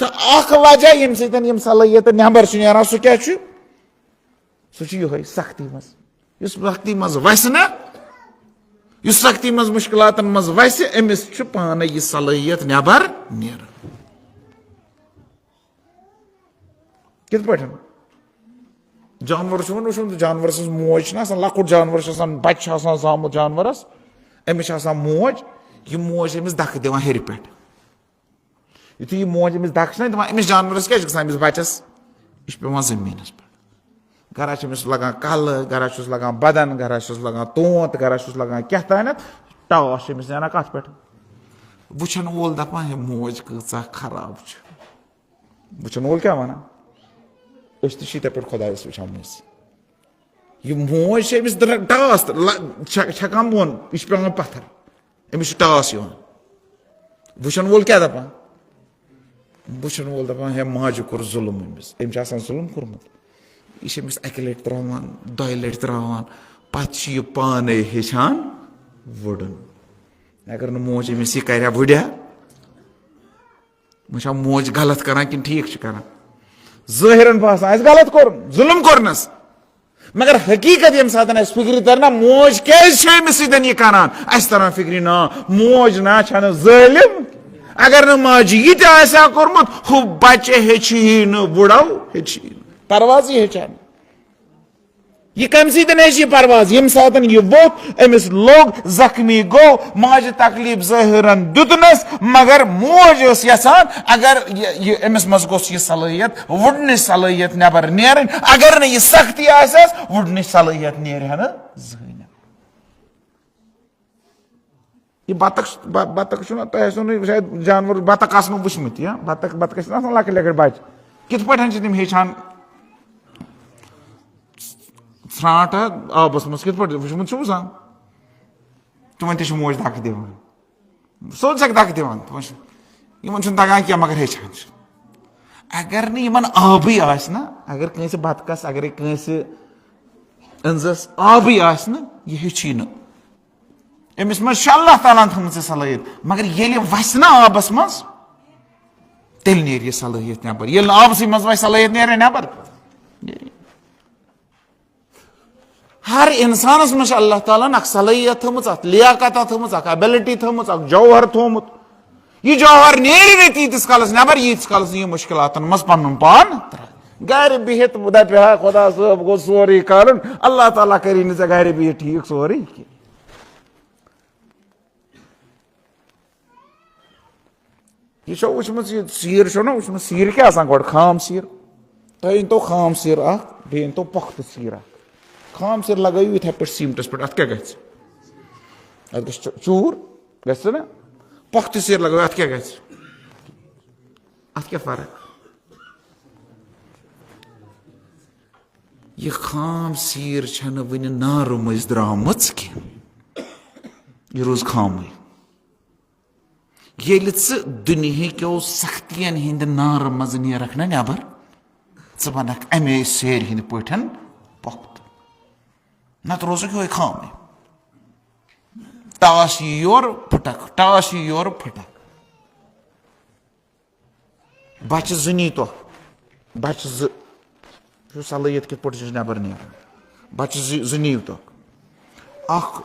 तो अख वजह यम सतन सलाहियत नबर नान सह क्या सह यह सख्ती मज सख्ती मज वस न सख्ती मज मुश्किलातन मज वस अमिस पान यह सलाहियत नबर नीर कित पठन जानवर वो जानवर मोज लकुट जानवर बच्चे जामुत जानवरस अमिस मोज यह मोज अमिस दख दिवान हेर पे यु यह मोज अमिस दख ना दिवान अमिस जानवरस क्या गसान अमिस बच्चस यह पेवान जमीनस पे गरस अमिस लगान कल गरस लगान बदन गरस लगान तोत गरस लगान क्या तान टास अमिस ना कत पे वुचन वोल दपान मोज कचा खराब वुचन वोल क्या वन पे खुदायस वुचान यह मोज अमिस टास छकान बोन यह पेवान पत्थर अमिस टास वुचन वोल क्या दपान वुचन वोल दपान हे माज कोर जुल्म अमिस जुल्म कोरमुत यह अमिस अक लट त्रावान दो लट त्रावान पत यह पान हेचान वुडन अगर न मोज अमिस यह कर वुड्या वह मोज गलत करान कि ठीक करान ज़ाहिरन बसान गलत कोर जुल्म कोरनस मगर हकीकत यम सात फिक्र तरना मोज क्या सतन यह करान तरह फिक्र ना मोज ना जालिम अगर न माज यह कोरमुत हु बच्चे हे बुढ़ो हे परवाज हेचान यह कम सतन यह परवाज यम सात यह वोत अमिस लोग जख्मी गो माज तकलीफ ज़ाहिरन दुतनस मगर मोज यसान अगर अमिस मज गोस यह सलाहियत वुडन सलाहियत नबर नेरन अगर न यह सख्ती आसस वुडन सलाहियत नेरह न जहन यह बतख शायद जानवर बतख आसन वुचमुत बतख लकट लकट बच कित पे तम हेचान त्राट आबस मज कित वुचमुत तुमन मोज धक दिवान सोच धक दिवान इन तगान क्या मगर हेचान अगर इन आबी आना अगर कंस बतकस अगर कंस अंजस आबी आना यह हेची न अमिस मज अल्लाह ताला थम सलाहियत मगर ये वस ना आबस मज तेल नेर यह सलाहियत नबर ये आबस मज वह सलाहियत नेर नबर हर इंसानस मज अल्लाह ताला अख सलाहियत थम लियाकत थम एबिलिटी थम जौहर थोमुत यह जौहर नेर तीतिस कालस नबर यीतिस कालस यह मुश्किलातन मज पन पान गर बिहित दप खुदा सब गो सोरे कर अल्लाह ताला करी नी गर बिहित ठीक सोरे यह वुचम सीर वुचम सीर क्या गो खाम सीर तुम तो खाम सीर बे तो पख्त सीर खाम सीर लगो इथे पे सीमटस पे अत क्या ग चूर ग पख्त सीर लगो अत क्या ग अत क्या फर्क यह खाम सीर छन वन नार मज द्राम यह रोज खाम ये दुनिया क्यों सख्तियन हिंद नार मज नेरख ना नबर च बनक अमे सेर हिंद पठन पख्त नत रोजक हो खाम टाश योर फटक टाश योर फटक बच जुनी तो बच सलाहियत कित पे नबर नेरान बच जुनीव तो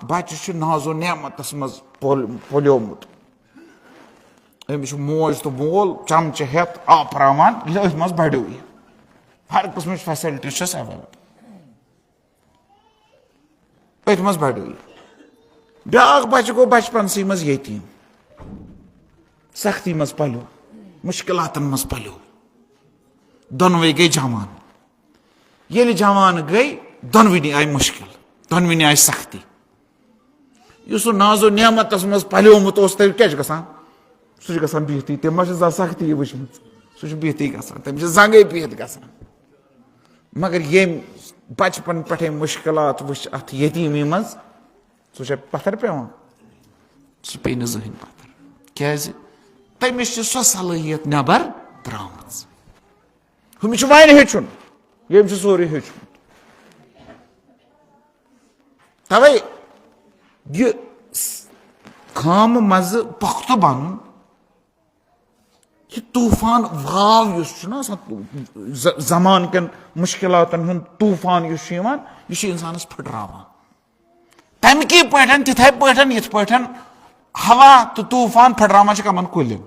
बच नाजो नेमतस मज पोलियोमुत अमिस मोज तो मोल चमच हेत आपरावान अथ मज बड़ो यह हर किस्म फैसिलिटीज अवेलेबल अथ मज बड़ो यह ब्या बच गो बचपनसी मज यतीम सख्ती मज पलो मुश्किलातन मज पलो दोनवे गई जवान ये जवान गई दोनवनी आई मुश्किल दोनवनी आई सख्ती यह नाजो नेमतस मज पलोमुत क्या गसान सह गसान बिहती तम मा सख्ती वुचम सह बिहती गसान तमिस जंगे बिहत गसान मगर ये बचपन पे मुश्किलात वुच अत यतीमी मज सह पत्थर पेवान सह पे जहन पत्थर क्या तमिस सह सलाहियत नबर द्राम हमिस वन हेचुन ये सोरे हेचमुत तवे यह खाम मज पख्त बन यह तूफान वाव जमान कन मुश्किलातन हुन तूफान यह इंसानस फटरावान तमकी पठन तिथे पठन यथ पठन हवा तो तूफान फटरावान कमन कुलिन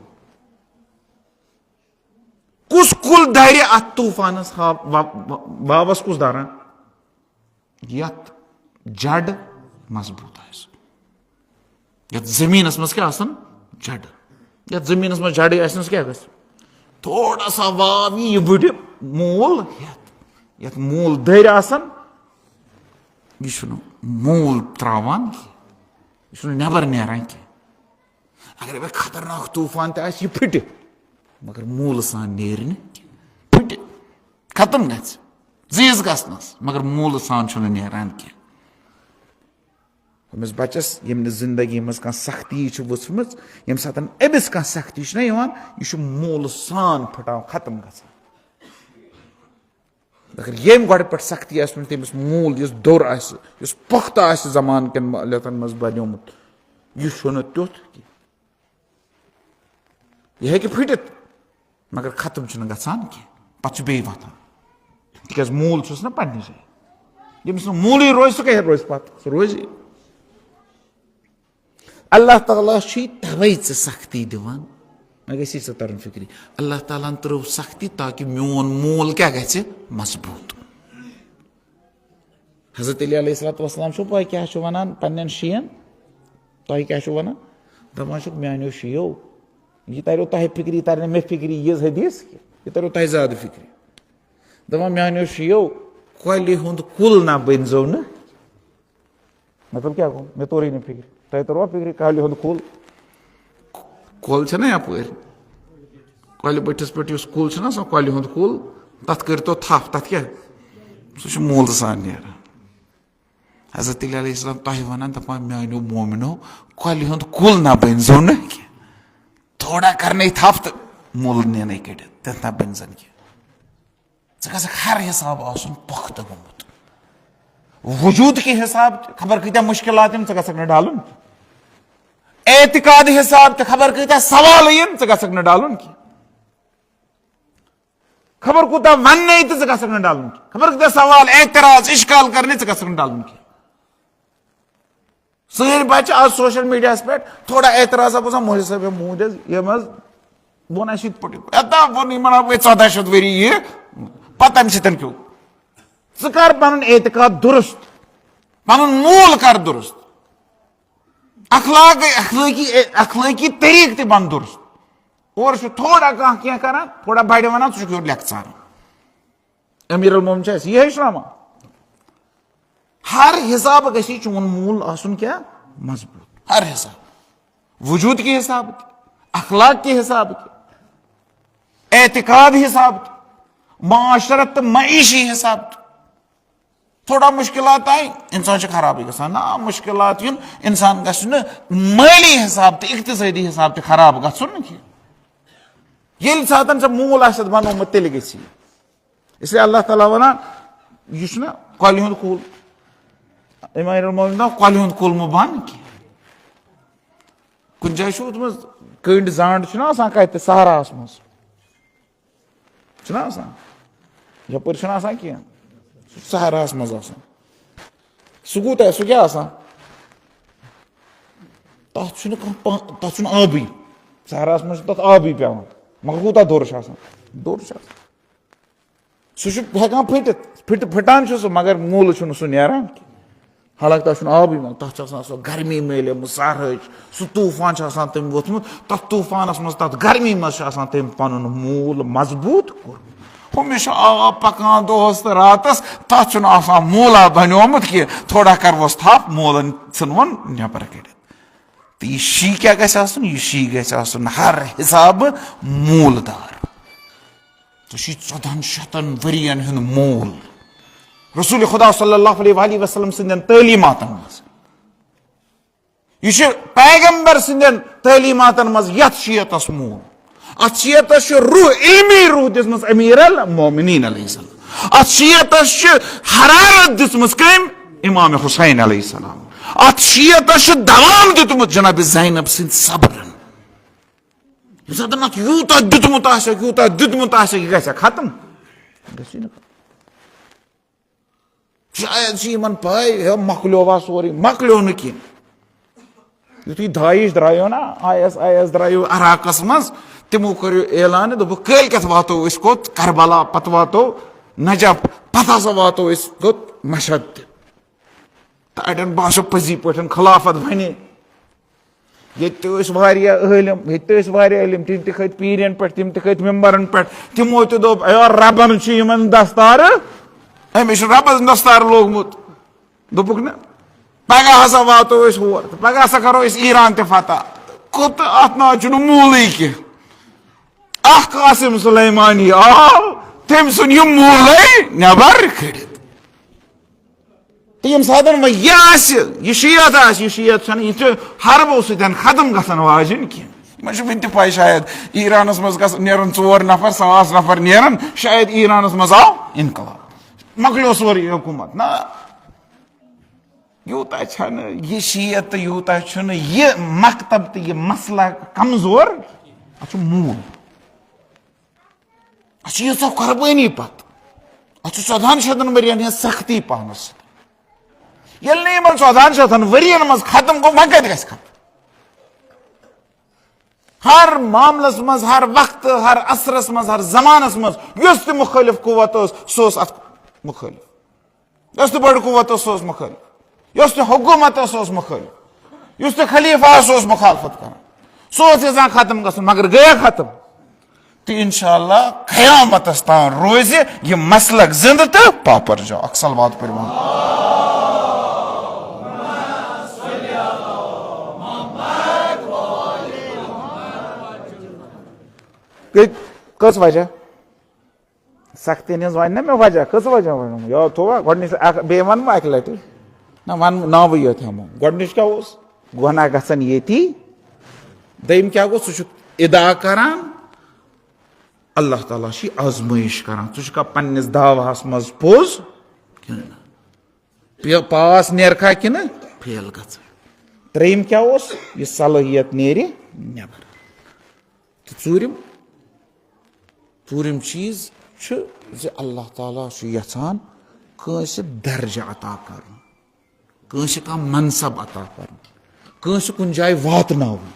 कुस कुल दायरे अत तूफानस वावस कुस दारान यत जड़ मजबूत यत जमीनस मज क्या जड़ यत जमीनस मज जड़ क्या ग थोड़ा सा वाव यह बुड़ मूल यत मूल दर यह मूल त्रावान यह नबर नेरान कह अगर खतरनाक तूफान तह फट मगर मूल सान नेर फट खत्म गीज गसनस मगर मूल सान नेरान कह अमिस बचस यम जिंदगी मज कह सख्ती वुचम यम सात अमिस कह सख्ती यह मूल सान फटा खत्म गसान अगर यम गो पे सख्ती तमिस मूल इस दोर इस पख्त जमान कन लतन मज बनोमुत यह तुथ यह हेकि फटित मगर खत्म गसान कह पे बे वथान तिक मूल ना पन्ने जाए यमिस मूल रोज सह कह रोज पे सह रोज अल्लाह ताला तवे सख्ती दिवान मे गई तरन फिक्री अल्लाह ताला त्रो सख्ती ताकि मोन मूल क्या ग मजबूत हजरत अली अलैहिस्सलाम पै क्या वन पन्न शीयन तुम क्या वन दपान मानो शीयो यह तरो तह फिक्री तर मे फिक्री यह हदीस यह तरो तह ज्यादा फिक्री दपान मानो शीयो कल हुंद कुल ना बनजो न मतलब क्या गो मे तोर ना फिक्र तह तरो फिक्री कल हुंद कुल कल ना यप कल बटिस पे कुल सह कल हुंद कुल तथ कर तो थप तथ क्या सह मूल सान नेरान हजरत अली अलैहिस्सलाम तह वन दपान मानो मोमिनो कल हुंद कुल ना बनजो न थोड़ा करने थप तो मूल ने कड़ तथ ना बन जन कह हर हिसाब पुख्त गोमुत वजूद के हिसाब खबर कत्या मुश्किलात ग डालुन एतिकाद हिसाब खबर कत्या सवाल इन गक न डालुन खबर कूता वन तो डालून खबर कूता सवाल एतराज इश्काल करने डालून की सर बच्चे आज सोशल मीडिया पे थोड़ा एतराज बसान मोह सब मूद ये वो पे 14 वरी ये पता अम सतन क्यों कर पन एतकाद दुरुस्त पन मूल कर दुरुस्त अखलाकी तरीक बन दुरुस्त और थोड़ा कह कर थोड़ा बड़े वन सह लेक्चार अमीर मोमिन यह हेचना हर हिसाब गसी चोन मूल आसुन क्या मजबूत हर हिसाब वजूद के हिसाब अखलाक के हिसाब के एतिकाद हिसाब के माशरत मईशी हिसाब थोड़ा मुश्किलात आई इंसान खराब गसान ना मुश्किलात इन इंसान गन माली हिसाब तो इक्तिसादी हिसाब तो खराब गन ये सातन से मूल आसत बनोमुत तेल ग इसलिए अल्लाह ताला वनान यह कल हुंद कुल अमीर मोमिन कल हुंद कुल मो बन कह कुछ जाय कंड जांड कत सहरास मज यपर कह सहरास मज सह कूत सह क्या तथ आबी सहरास मज तथ आबी पे मगर कूत दोर दोर सह हेकान फटान सह मगर मूल सह नान हालांकि तथ आबी तथ सह गर्मी मेले सहरच सह तूफान तम वोथमुत तथ तूफानस मज तथ गर्मी मज तम पन मूल मजबूत कोर हमेशा आब पकान दोहस तो रातस तथ मूला बनोमुत कह थोड़ा करवस थप मूलन वन नबर कड़ तो यह शी क्या यह शी गन हर हिसाब मूलदार तो 1400 वरियन हुंद मूल रसूल खुदा सल्लल्लाहु अलैहि वसल्लम सिंदन तालीमातन मज यह पैगंबर सिंदन तालीमातन मज यथ शियतस मूल अत शियतस रूह इल्मी रूह दिसमस अमीर अल मोमिनीन अलैहिस्सलाम अत शियतस हरारत दिसमस कम इमाम हुसैन अलैहिस्सलाम अत शियतस दवाम दितमुत जनाब ज़ैनब सिंद सब्रन यूत दुतमुत यह खत्म शायद पाई मकलो सोरे मकलो न यु दाइश द्रायो ना IS द्रायो अराकस मज तमो कर ऐलान दोप कल वातो कोत करबला पत वातो नजफ पत हसा वातो कोत मशद तो अड़न बासो पजी पे खिलाफत बने ये इलम तम खत पीरन पे तम खत मेम्बरन पे तमो दोप रबन दस्तार अमिस रबस दस्तार लोगमुत दोपुक न पगह हसा वातो हर पगह हसा करो ईरान ते फतह कोत अत ना मूल कह कासिम सुलेमानी आव तम सुन यह मूल नबर कड़ तो यम सात यह शीयत हरबो सतन खत्म गसन वाजन कह वन पाई शायद ईरानस मज नेरन 4 नफर 100 नफर नेरन शायद ईरानस मज आव इनकलाब मकलो सोरी हुकूमत ना यूता यह शीयत तो यूता यह मकतब तो यह मसला कमजोर अ मूल अ कुर्बानी पत अ 1400 वरियन हज सख्ती पानस ये 1400 वरियन मज खत्म गो वह कत खत्म हर मामलस मज हर वक्त हर असरस मज हर जमानस मज युस मुखालिफ कुव्वत सह मुखालिफ युस बड़ कुव्वत सह मुखालिफ युस हुकूमत मुखालिफ युस खलीफा मुखालफत कर सह खत्म गसन मगर गया खत्म तो इंशाअल्लाह क़यामतस तान रोज यह मसलक जिंद तो पापर जाओ अक्सल बात पर कस वजह सख्ती हज वन ना मे वजह कस वजह वन यो थोड़ा बे वन अक लट ना वन नाव योत हमो गोडनिश क्या गुनाह गसन ये दम क्या गो सह इदा करान अल्लाह ताला आजमाइश करान सह पन्निस दावाहस मज पोज पास नेरखा कि फेल ग त्रेम क्या यह सलाहियत नेर नबर तो चूरिम चीज अल्लाह ताला यचान कंस दर्जा अता कर, कंस का मनसब अता कर, कंस कुन जाय वातनावन,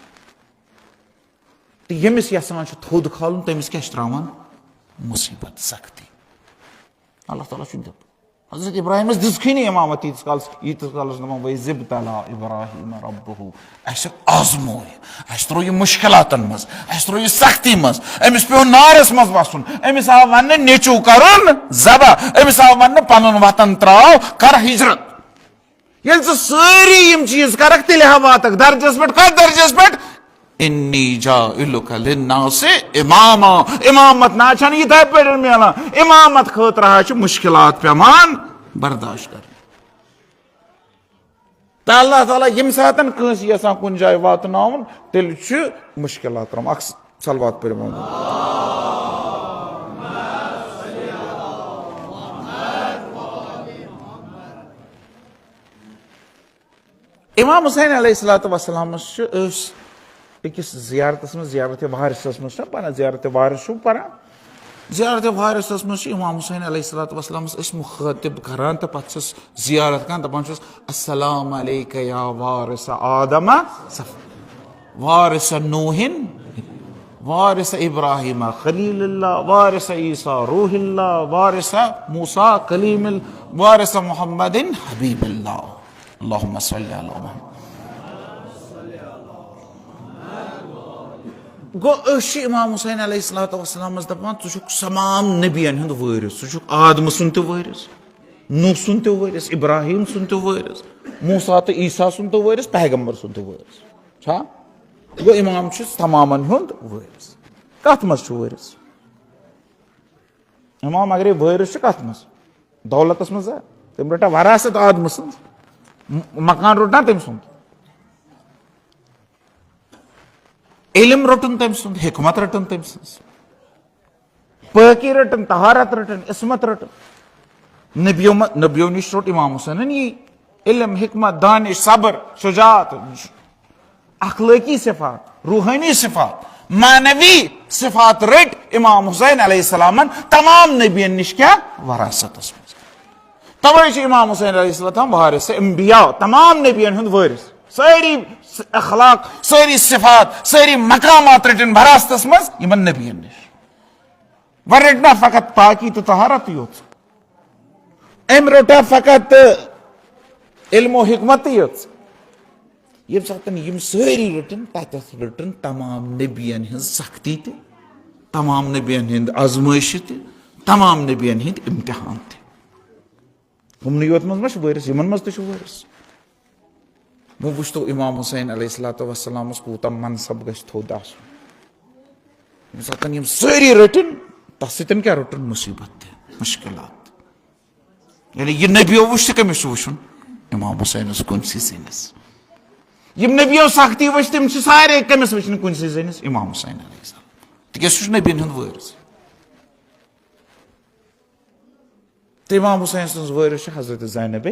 तो यमिस यसान थोद खालुन तमिस क्या त्रावान मुसीबत सख्ती। अल्लाह ताला हजरत इब्राहिम दिसखी नहीं इमामत यीतिस कालस दपान वज़िब्तला इब्राहिम रब्बुहु, आजमोय, त्रो यह मुश्किलातन मज, त्रो यह सख्ती मज, अमिस पे नारस मज वसन, अमिस आव वन नेचू करुन जबा, अमिस आव वन पनुन वतन त्राव कर हिजरत। ये सारी यम चीज करक तेल वातक दर्जस पे, कत दर्जस पे, इन्नी जाइलुका लिन्नासि इमामा, इमामत ना छन यह पे मिलान, इमामत खतर मुश्किलात पेवान बर्दाश्त कर। तो अल्लाह ताला यम सातन कंस यसान कुन जाय वातनावन तेल मुश्किलात तराम। अक्स सलवात पर इमाम हुसैन अलैहिस्सलाम अकिस जियारतस मज, जियारत वारिसस मज पना, जियारत वारिस परा, जियारत वारिसस मज इमाम हुसैन अलैहिस्सलाम मुखातिब करान तो पे जियारत कर दपान अस्सलाम अलैका या वारिस आदम वारिस नूहिन वारिस इब्राहिम खलीलुल्लाह वारिस ईसा रूहुल्लाह वारिस मूसा कलीमुल्लाह वारिस मुहम्मदिन हबीबुल्लाह अल्लाहुम्मा सल्ली अला मुहम्मद। गो इमाम हुसैन अलैहिस्सलाम दपान तमाम नबियन हुंद वारिस, आदम सुन तो वारिस, नूह सुन तो वारिस, इब्राहिम सुन तो वारिस, मूसा तो ईसा सुन तो वारिस, पैगंबर सुन तो वारिस। छा गो इमाम तमामन हुंद वारिस। कत मज वारिस इमाम? अगर वारिस कत मज दौलतस मज तम रटा वरासत आदम सं, मकान रोटना तम सुन, इल्म रटन तम सुन, हिकमत रटन तम सुन, पाकी रटन, तहारत रटन, इसमत रटन। नबियों निश रोट इमाम हुसैन ये इल्म, हिकमत, दानिश, सब्र, शुजात, अखलाकी सिफात, रूहानी सिफात, मानवी सिफात रट इमाम हुसैन अलैहिस्सलाम तमाम नबियन निश क्या वरासत। तवे इमाम हुसैन अलैहिस्सलाम वारिस अंबिया, तमाम नबियन हुंद वारिस, सारी अखलाक, सारी सिफात, सारी मकामात रटन वरासतस मज यमन नबियन निश। व रटना फकत पाकी तो तहारत योत, अम रटा फकत इल्म हिकमत योत। ये सातन यम सारी रटन तथ रटन तमाम नबियन हिंद सख्ती ते, तमाम नबियन हिंद आजमाइश ते, तमाम नबियन हिंद इम्तिहान ते। हमने योत मज वारिस, यमन मज तो वारिस। वो वो इमाम हुसैन अलैहिस्सलाम कूत मनसब गश थोद आसन। सातन यम सारी रटन तथ सतन क्या रटन मुसीबत मुश्किलात। यानी यह नबियों वुश कमिस वुशन इमाम हुसैन कुनसी जनिस, यम नबियों सख्ती वुश तम सारे कमिस वुशन कुनसी जनिस इमाम हुसैन अलैहिस्सलाम, तिकैज सह नबियन हुंद वारिस। तो इमाम हुसैन सन्स वारिस हजरत ज़ैनब,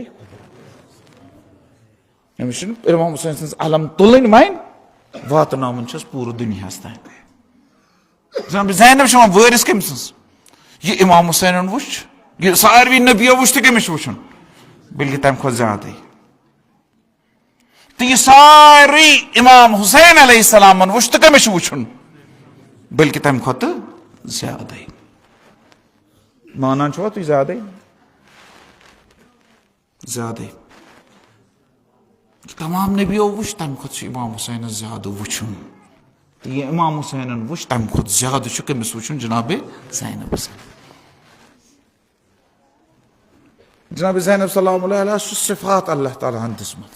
इमाम हुसैन सन्स अलम तुलन माइन वातनावन पूरे दुनिया तान। ज़ैनब वारिस कम सन्स, यह इमाम हुसैन वुश, यह सारे नबियों वुश तो कमिस वुशन बल्कि तम खुद ज्यादा। तो यह सारी इमाम हुसैन अलैहिस्सलाम वुश तो कमिस वुशन बल्कि तम खुद ज्यादा। मानान छो तुम ज्यादा ज्यादा तमाम नबियों वुश तम खुद इमाम हुसैन ज्यादा वुचन। तो यह इमाम हुसैन वुश तम खुद ज्यादा कमिस वुचन जनाब ज़ैनब। जनाब ज़ैनब सल्लल्लाहु अलैहि वसल्लम सिफात अल्लाह ताला दिसमत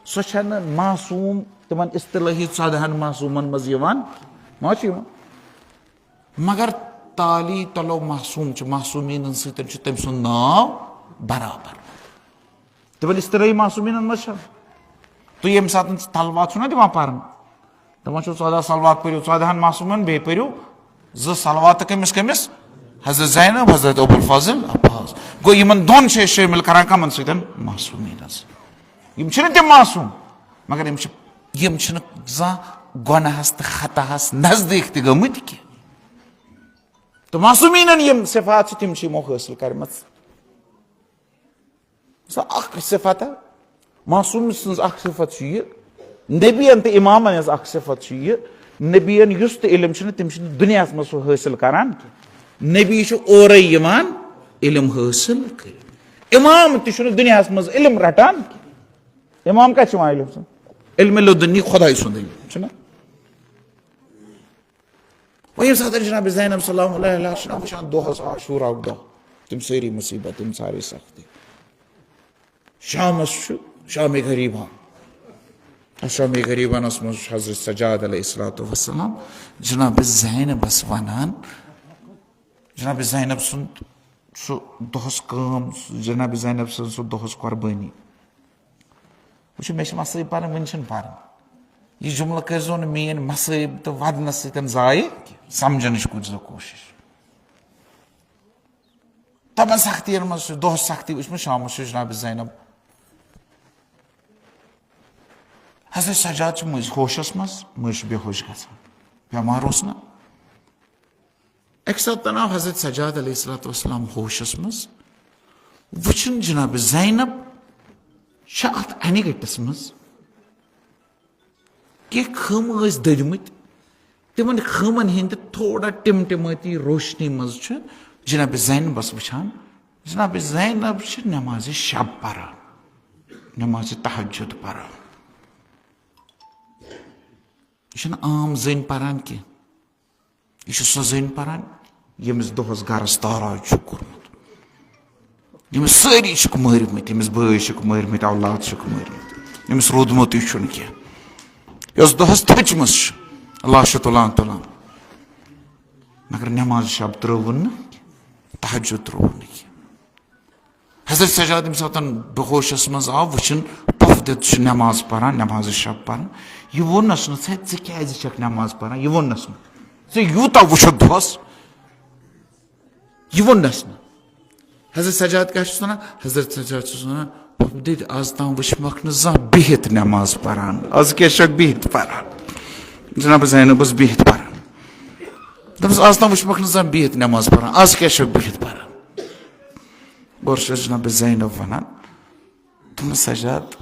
सो मासूम तिमन इस्तिलाही 14 मासूमन मज मगर ताली तलो मासूम मासूमीन सतन तम सुन नाव बराबर तिमन इस्तिलाही मासूमीन मज। तो यम सात तलवात ना दिवान पारन दपान 14 सलवात पढ़ो 14 मासूमन बे पढ़ो 2 सलवात कमिस कमिस हजरत ज़ैनब हजरत अबुल फजल अब्बास। गो यमन दोन शामिल करान कमन सतन मासूमीन यम तम मासूम मगर यम गुनाहस तो खताहस नजदीक तमत कह तो मासूमीन यम सिफात तिम हासिल करम सिफत मासूम सज सिफत नबियन तो इमामन सिफत नबियन युस तो इल्म तिम दुनिया मज हासिल करान नबी और इल्म हासिल कर इमाम तु दुनिया मज इल्म रटान इमाम कत इल्म इल्म लुदुन्नी खुदाई सुंद इल्म वही साथ जनाब ज़ैनब सल्लल्लाहु अलैहि वसल्लम दोहस आशूरा दह तम सारी मुसीबत तम सारी सख्ती शामस शाम गरीबा शाम गरीबानस मज हज़रत सजाद अलैहिस्सलातु वस्सलाम जनाब ज़ैनबस वनान जनाब ज़ैनब सुंद सो दोहस काम जनाब ज़ैनब सुंद सो दोहस कुर्बानी वो मे मसब पान वन पान यह जुमल करो मेन मसब तो वदन जाय समझन कुछ कोशिश तमन सख्ती मज दोहस सख्ती वो शाम जनाब ज़ैनब हज़रत सजाद मज होशस मज बेहोश गसान बेमार ना एक साथ आव हज़रत सजाद अलैहिस्सलातु वस्सलाम होशस मज वुचन जनाब ज़ैनब अत अनिगटस मज कि खम ददमत तिमन खमन हंद थोड़ा टिमटिमती रोशनी मज जनाब ज़ैनबस वुचान जनाब ज़ैनब नमाज शब परान नमाज तहज्जुद परान यह आम जन परान कह यह सो जन परान यमिस दोहस गरस ताराज कोर्मुत यमिस सारी मरमत यमिस बय मरमत औलाद मरमत यमिस रोदमुत कह यस दोहस थचम लाश तुलान तुलान मगर नमाज शब त्रुन तहज्जुद त्रुन हज़रत सजाद यम सात बेहोशस मज आव वुचन पफ दित नमाज परान नमाज शब परान यह वोनस क्या नमाज परान यह वोनस यूता वुच दोहस यह वोनस हज़रत सजाद क्या हज़रत सजाद पफ दित आज ताम वुचमक ना बिहित नमाज परान आज क्या बिहित परान जनाब ज़ैनब बिहित परान दपस आज ताम वुचमक ना बिहित नमाज परान आज क्या बिहित परान और जनाब ज़ैनब वनान तुम सजाद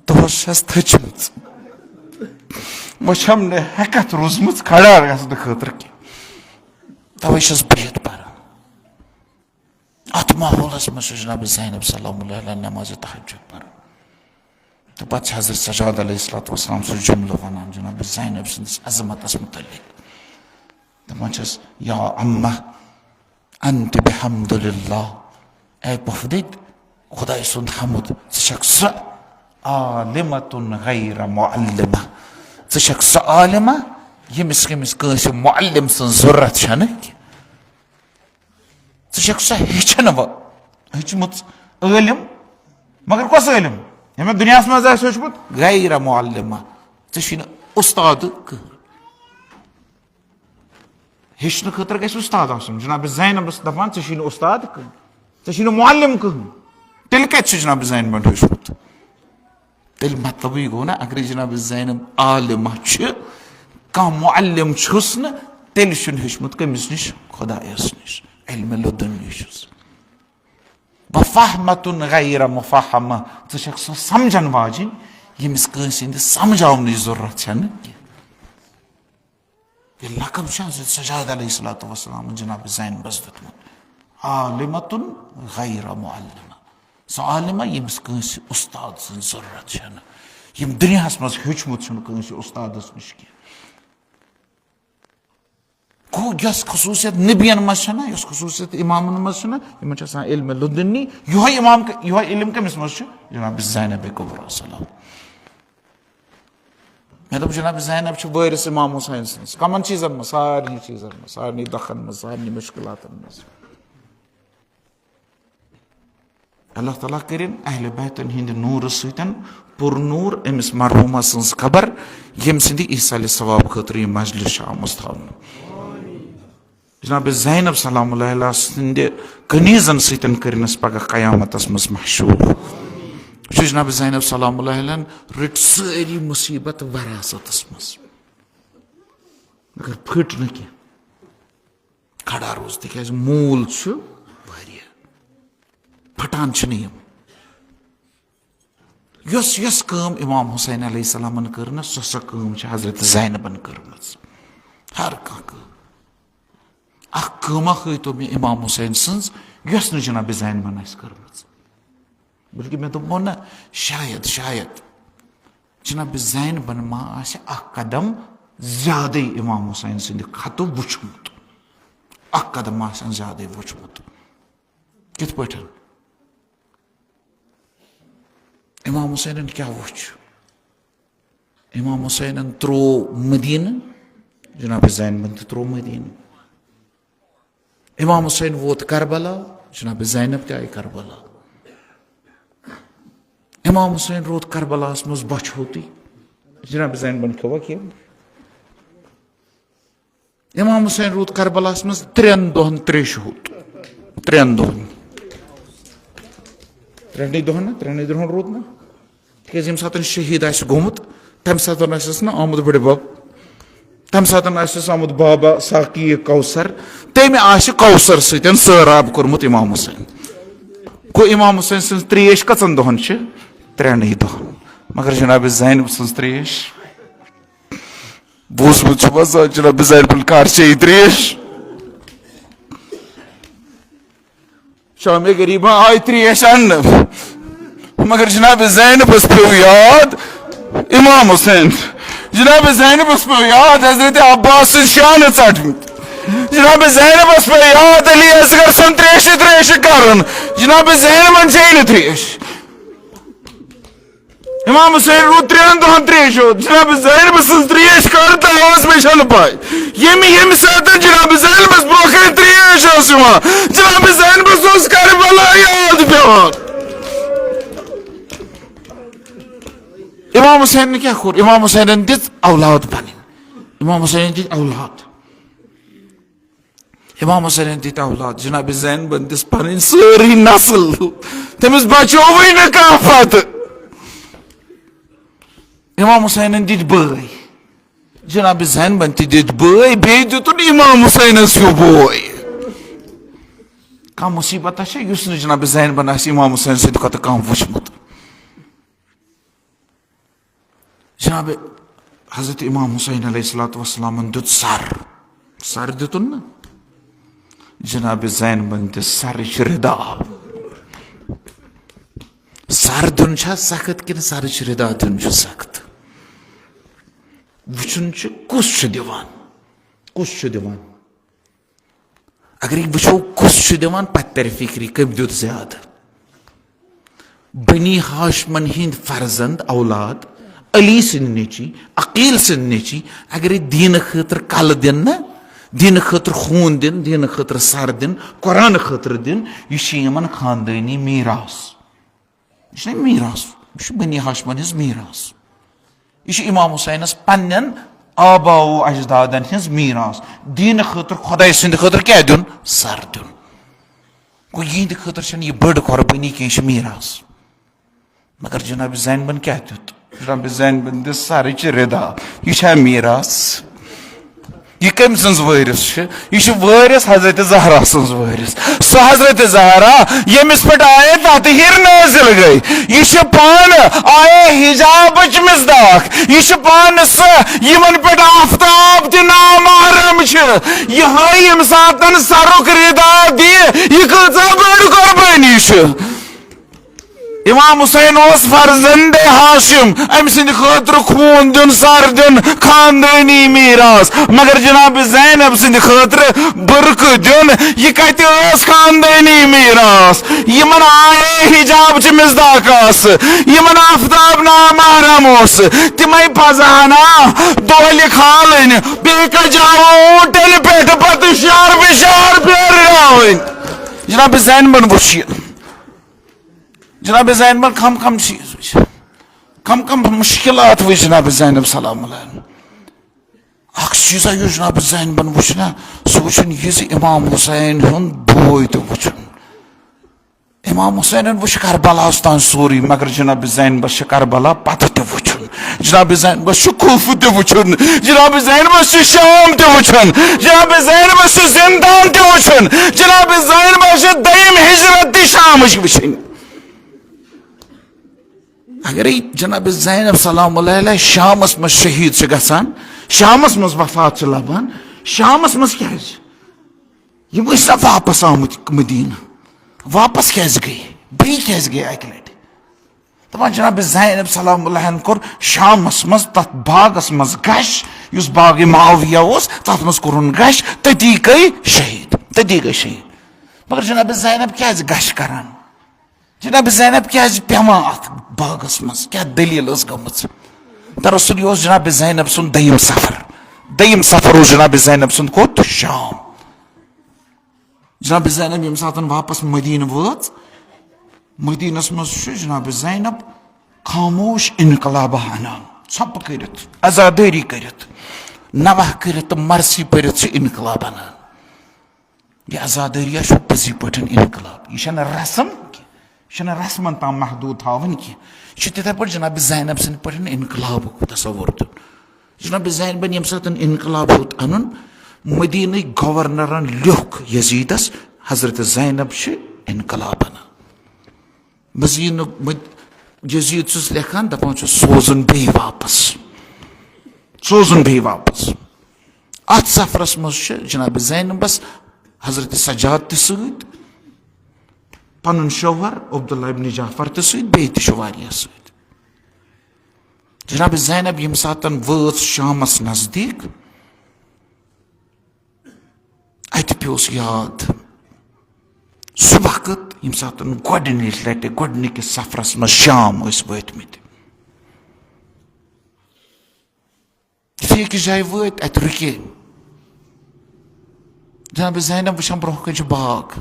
दोहस थचम वह ने हेकत रोजम खड़ा गसन खतर कह तवे बिहित परान अत माहौलस मज जनाब ज़ैनब सल्लल्लाहु अलैहि वसल्लम नमाज तहज्जुद परान तो पे हज़रत सजाद अलैहिस्सलातु वस्सलाम सो जुमल वनान जनाब ज़ैनब सन्दिस अज़मतस मुतल्लिक दपान या अम्मा अंत बिहम्दुलिल्लाह ए पफदिद खुदा सुंद हमद स आलिमतुन गैर मुअल्लिमा स आलिमा यमिस कमिस कस मुअल्लिम सन जरूरत छन स हेचन हेचमुत इलम मगर कस इलम यम दुनिया मज हेचमुत गैर मुअल्लिमा इन उस्ताद हेचन खतर गस उस्ताद आसन जनाब ज़ैनबस दपान इन उस्ताद इन मुअल्लिम कहन तेल कत जनाब ज़ैनब हेचमुत तेल मतलब गो ना अगर जनाब ज़ैनब आलिमा कह मुअल्लिम छुस न तेल हेचमुत कमिस निश खुदायस निश इल्म लुदुन्नी वफहमतुन गैर मुफहमा सो समझन वाजिन यमिस कस समझावन जरूरत छन यह लकब हज़रत सजाद अलैहिस्सलातु वस्सलाम जनाब ज़ैनबस दितमुत आलिमतुन गैर मुअल्लिमा सो आलिमा यमिस कस उस्ताद सन जरूरत छन यम दुनिया मज हेचमुत कस उस्तादस निश कह गो यस खसूसियत नबियन मज यस खसूसियत इमामन मज इल्म लुदुन्नी यह इमाम यह इल्म कमिस मज जनाब ज़ैनब कुबरा सलाम मे दोप जनाब ज़ैनब वारिस इमाम हुसैन सन्दिस कमन चीजन मज सारनी दखन मज सारनी मुश्किलातन मज अल्लाह ताला करिन अहले बैतन हिंद नूर सतन पुर नूर अमिस मरहूमा सन्स खबर यम सिंद ईसाल सवाब खतर यह मजलिस आमज थावन जनाब ज़ैनब सल्लल्लाहु अलैहि वसल्लम कनीजन सतन करनस पगह क़यामतस मज महशूर जनाब ज़ैनब सल्लल्लाहु अलैहि वसल्लम रट सारी मुसीबत वरासतस मज मगर फट न कह खड़ा रोज तिकाज मूल फटान यस यस काम इमाम हुसैन अलैहिस्सलामन कर न सो काम हजरत ज़ैनबन कर्म हर कमा तो मे इमाम हुसैन सन्स यस न जनाब ज़ैनबन कर्म बल्कि मे दोपो न शायद शायद जनाब ज़ैनबन मा आसे कदम ज्यादा इमाम हुसैन सिंद खतो वुचमुत कदम आसन ज्यादा वुचमुत कित पठन इमाम हुसैन क्या वुच इमाम हुसैन त्रो मदीना जनाब ज़ैनबन त्रो मदीना इमाम हुसैन वोत करबला जनाब ज़ैनब ते आई करबला इमाम हुसैन रोत करबलास मज बचौती जनाब ज़ैनबन खवा क्या इमाम हुसैन रोत करबलास मज 3 दोहन त्रेशहूत 3 दोहन 3 दोहन रोत ना तिकाज यम सात शहीद आस गोमुत तम सात ना आमुद बड़े बाब तम सात आमुद बाबा साकी कौसर तम आस कौसर सतन सराब कोर्मुत इमाम हुसैन गो इमाम हुसैन सं त्रेश कचन दोहन 3 दोहन मगर जनाब ज़ैनब सं त्रेश बोसमुत जनाब ज़ैनब कार चे त्रेश शाम गरीबा आय त्रेश अन्न मगर जनाब ज़ैनबस पे याद इमाम हुसैन जनाब ज़ैनबस पे याद हजरत अब्बास शान चटमत जनाब ज़ैनबस पे याद अली असगर सन त्रेश करन जनाब ज़ैनबन चे त्रेश इमाम हुसैन रू 3 दोहन त्रेश जनाब ज़ैनबस त्रेश कर में पाए ये सात जनाब ज़ैनबस ब्रोख त्रेश जनाब ज़ैनबस करबला याद पे इमाम हुसैन ने क्या खोर इमाम हुसैन ने दित औलाद बन इमाम हुसैन दित औलाद इमाम हुसैन ने दित औलाद जनाब ज़ैनबन दिस पन सारी नस्ल तमिस बचोवै न काफत इमाम हुसैन ने दित बय जनाब ज़ैनबन दित बय बे दितुन इमाम हुसैन यो बोय कम मुसीबत युस न जनाब ज़ैनबन आस इमाम हुसैन सत कत कम वुचमुत जनाब हजरत इमाम हुसैन अलैहिस्सलाम दुत सर दितुन न जनाब ज़ैनबन दिस सर रिदा सर दुन सख्त कि सर रिदा दुन सख्त वुचन कुस दिवान अगर वो कुस दिवान पत तर फिक्री कम दुत ज्यादा बनी हाशमन हिंद फर्जंद औलाद अली सिंह नेची अकील सिंह नेची अगर दीन खतर कल दिन न दीन खतर खून दिन दीन खतर सर दिन कुरान खतर दिन यह खानदानी मीरास यह मीरास यह बनी हाशमन हिज मीरास यह इमाम हुसैनस पन्न आबाओ अजदादन हिज मीरास दीन खतर खुदा सिंद खतर क्या दिन सर दिन गो यद खतर यह बड़ कुर्बानी कह मीरास मगर जनाब ज़ैनबन क्या दुत जनाब ज़ैनबन दिस सर रिदा यह मीरास यह कम सज वरिस यह वरिस हजरत ज़हरा सज वरिस सो हजरत ज़हरा यमिस पे आए तहिर नाजिल गई यह पान आए हिजाब मिसदाक यह पान सन पे आफ्ताब त नामहरम यह सात सरुक रिदा दी यह कचा बड़ कुर्बानी इमाम हुसैन फर्जंद हाशिम अम सद खतर खून दिन सर दिन खानदानी मीरास मगर जनाब ज़ैनब सद खतर बर्क दिन यह कत खानदानी मीरास यमन आए हिजाब मिसदाक यमन आफ्ताब नामहरम तमें पजहना दोल खालन बे कजाओ ऊंटन पे पत शार बिशार फेर जनाब ज़ैनबन वुच जनाब ज़ैनबन कम चीज कम मुश्किलात वो जनाब ज़ैनब सलाम चीज़ा जनाब ज़ैनबन वुच ना सह वुचन यह इमाम हुसैन हुंद बोय तो वुचन इमाम हुसैन वो करबला तान सोरी मगर जनाब ज़ैनबस करबला पत ते वुचुन जनाब ज़ैनबस कूफ ते वुचुन जनाब ज़ैनबस शाम ते वुचुन जनाब ज़ैनबस जिंदान ते वुचुन जनाब ज़ैनबस दयम हिजरत ते शाम वुचुन अगर जनाब ज़ैनब सलाम अलैहा शामस मज शहीद से गसान शामस मज वफात से लबान शामस मज क्या यम वापस आमुत मदीना वापस क्या गई बी क्या गई अक लट दपान जनाब ज़ैनब सलाम अलैहा कोर शामस मज तथ बागस मज गश युस बाग मुआविया तथ मज कोरुन गश तती गई शहीद मगर जनाब ज़ैनब क्या गश करान जनाब ज़ैनब क्या पेवान अत बागस मज क्या दलील गमच दरअसल यह जनाब ज़ैनब सुन दयम सफर जनाब ज़ैनब सुन कोत शाम जनाब ज़ैनब यम सात वापस मदीना वोत मदीनस मज जनाब ज़ैनब खामोश इनकलाबा अनान सब कर आजादारी कर नवाह कर मरसी पर इनकलाब अनान यह आजादारिया पजी पे इनकलाब यह रसम यह रस्मन ताम महदूद थावन कह तथे पे जनाब ज़ैनब सद पे इनकलाब तस्वुर तुन जनाब ज़ैनबन यम सात इनकलाब होत अन मदीन गवर्नरन लिख यजीदस हजरत ज़ैनब इनकलाब अना मजीद यजीद लेखान दपान सोजन बे वापस अत सफरस मज जनाब ज़ैनबस हजरत सजाद तद पन शोहर अब्दुल्ला इब्न जाफर बे वारिया सद जनाब ज़ैनब यम सात वत शामस नजदीक अत पेस याद सह वक्त यम सात गोडनिच लटि गोडनिकिस सफरस मज शाम वतमित यु अकिस जाय वत अत रुके जनाब ज़ैनब वुचान ब्रोह कन बाग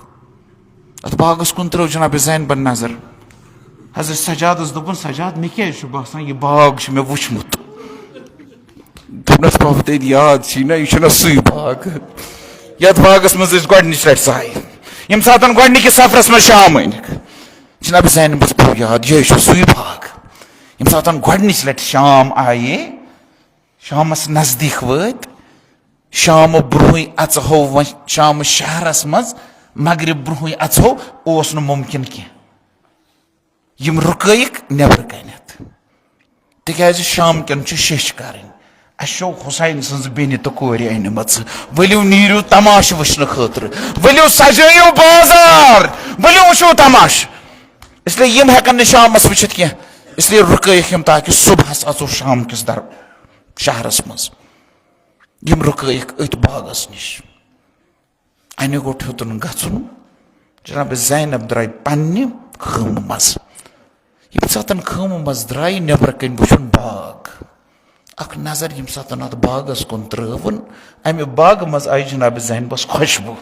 अत बागस कुन त्रो जनाब ज़ैनबन नजर हजरत सजादस दोपन सजाद मे क्या बासान यह बाग मे वुचमुत दोपनस प्रॉफ याद ना यह सही बाग यथ बागस मज गोडनिच लट साय यम सात गोडनिकिस सफरस मज शाम अनिक जनाब ज़ैनबस पो याद यह सही बाग यम सात गोडनिच लट शाम आये शामस नजदीक वत शाम ब्रोह अचहो व शाम शहरस मज मगरिब ब्रोह अचहो ओस मुमकिन कह यम रुकैक नबर कनत तिकाज शाम कन शिश कर अशो हुसैन सज बेन तो कोर अनम वलियो नीरू तमाश वुचन खतर वलियो सजो बाजार वलियो वुचो तमाश इसलिए यम हेकन शामस वुचित कह इसलिए रुकैक यम ताकि सुबहस अचो शाम किस दर शहरस मज यम रुकैक अत बागस निश अने गो थोतन गन जनाब ज़ैनब द्राय पन्ने खम मज यम सातन खम मज द्राय नबर कन वुचुन बाग अख नजर यम सातन अत बागस कुन त्रवन अमे बाग मज आई जनाब ज़ैनबस खुशबू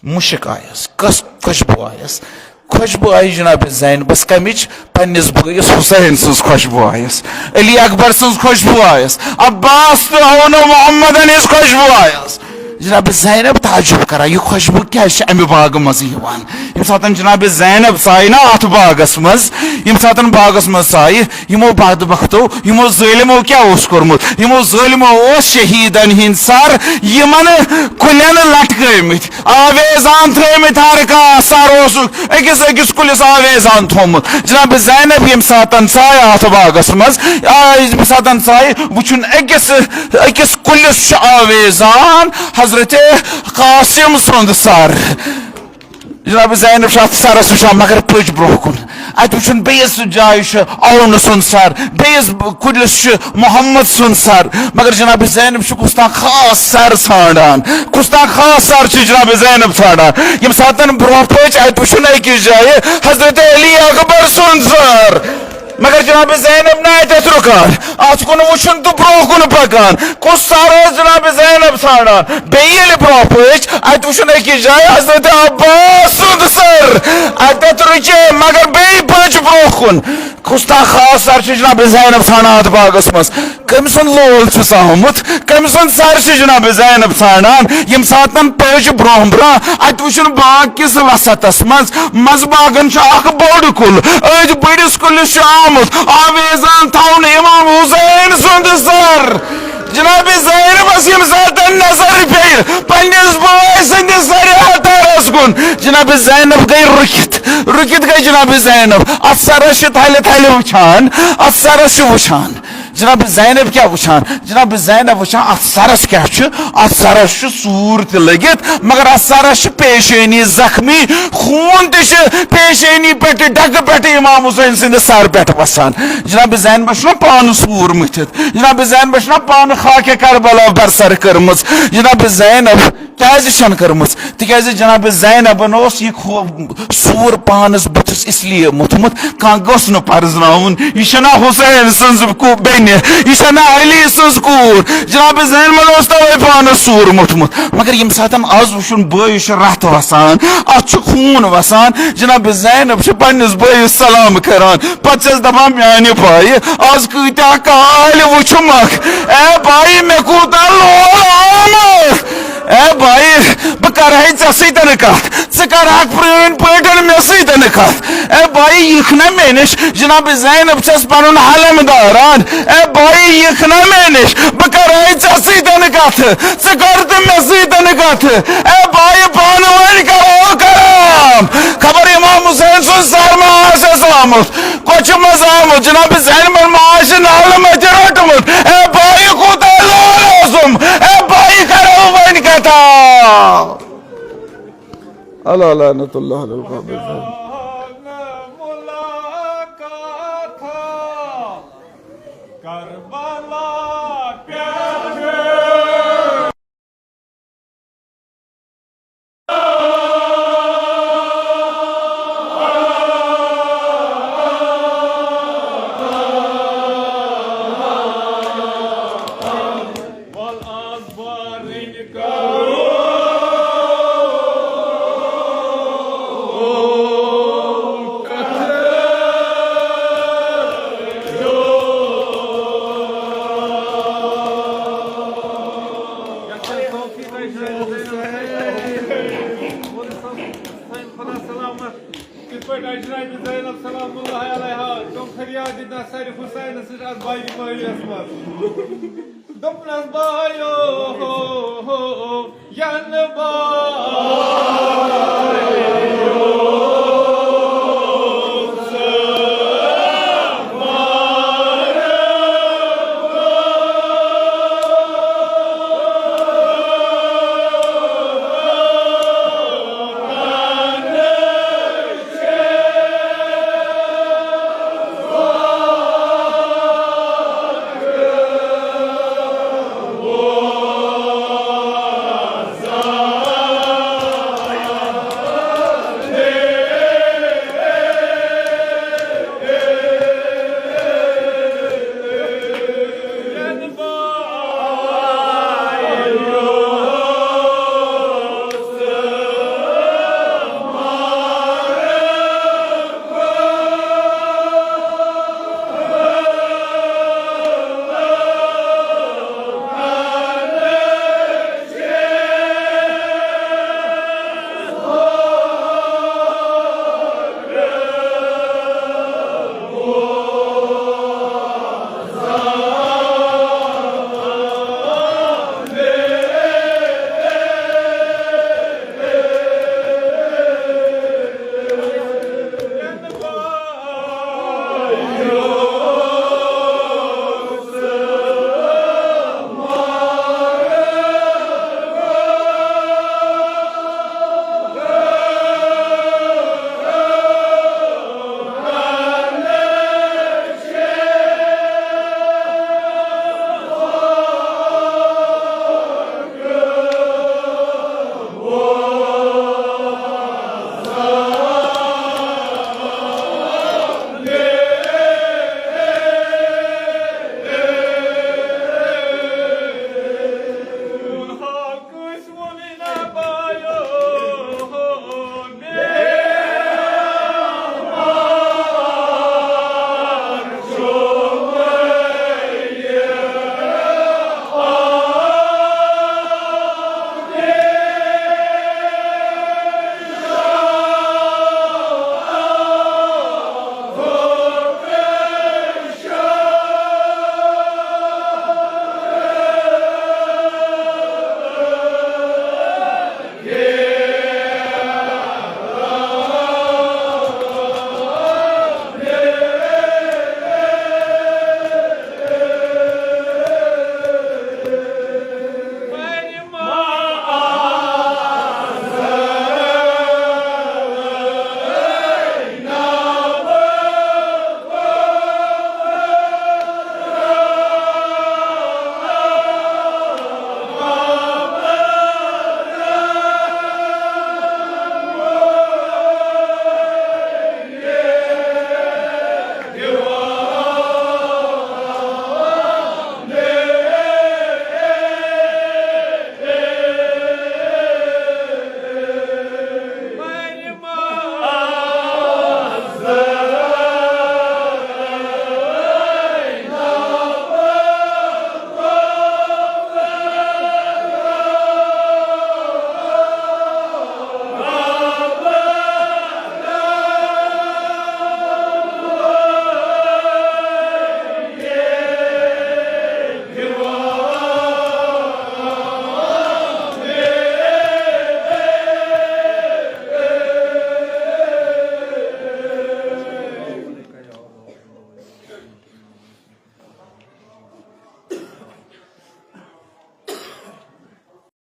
मुशक आयस कस खुशबू आयस खुशबू आई जनाब ज़ैनबस कमिच पन्निस भैस हुसैन सज खुशबू आयस अली अकबर सज खुशबू आयस अब्बास तो मोहम्मद हज खुशबू आयस जनाब ज़ैनब ताजुब करा यह खुशबू क्या अमे बाग मज यम सात जनाब ज़ैनब साय ना अत बागस मज यम सात बागस मज साय यमो बदबख्तो यमो ज़ालिमो क्या कोर्मुत यमो ज़ालिमो शहीदन हिंद सर यमन कुलन लटकमित आवेजान थमित हर कह सर अकिस अकिस कुलिस आवेजान थोमुत जनाब ज़ैनब यम सात साय अत बागस मज यम सात साय वुचुन अकिस कुलिस आवेजान हजरत कासिम सुंद सर जनाब ज़ैनब सरस वुचान मगर पच ब्रोह कुन अत वुचुन बेस जाय औन सुंद सर बेस कुलिस मोहम्मद सुंद सर मगर जनाब ज़ैनब कुस तान खास सर ान कुस तान खास सर जनाब ज़ैनब ान यम सात ब्रोह पच अत वुचुन अकिस जाय हजरत अली अकबर सुंद सर मगर जनाब ज़ैनब ना अत रुकान अत कुन वुचुन तो ब्रोह कुन पकान कुस सर जनाब ज़ैनब ान बेल ब्रोह पच अत वुचुन अकिस जाय हजरत अब्बास सुंद सर अत रुके मगर बे पच ब्रोह कुन खुस्ता खास सर जनाब ज़ैनब थानात बागस मज कम सुन लोल आमुत कम सुन सर जनाब ज़ैनब थानान यम सात पज ब्रोह ब्रह अत वुन बाग किस वसतस मज बागन बोड़ कुल अज बड़िस कुलिस आमुत आवेजान थवन इमाम हुसैन सुंद सर जनाब ज़ैनबस यम सात नजर पे पन्निस बाय सन्दिस सर कुन जनाब ज़ैनब गई रुकित गई जनाब ज़ैनब अत सरस थल थल वुचान अत सरस वुचान जनाब ज़ैनब क्या वुचान जनाब ज़ैनब वुचान अत सरस क्या अत सरस सूर त लगित मगर अत सरस पेशेनी जख्मी खून पेशेनी पे डग पे इमाम हुसैन सद सर पे वसान जनाब ज़ैनब पान सूर मथित जनाब ज़ैनब पान खाके करबला बरसर कर्म जनाब ज़ैनब क्या कर्म तिज जनाब ज़ैनबन सूर पानस बुथस इसलिए मुथमुत कह गोस न पर्जनाउन यह हुसैन सज बेन यह अली सज कूर जनाब ज़ैनबन तवे पानस सूर मुथमुत मगर यम सात आज वुन बयस रथ वसान अत खून वसान जनाब ज़ैनब पन्निस बयस सलाम करान पे दपान म्यान भाई आज कत्या काल वुचमक ए भाई मे कूता लोल ए भाई बह कर सन कत कर प्रेन पे मे सन कत ए भाई यह ना मे नश जनाब ज़ैनब छस पन हलम दारान ए भाई यह ना मे नश बह कर सन कत कर तो मे सन कत ए भाई पान वन करो कराम खबर इमाम हुसैन सुन सर माश आमुत कोच मज आमुत जनाब ज़ैनब माश नाल मत रोटमुत ए भाई कूता लोसुम ए भाई करो वन कथा अल्लाह लानतुल्लाह अलल काफिर Yan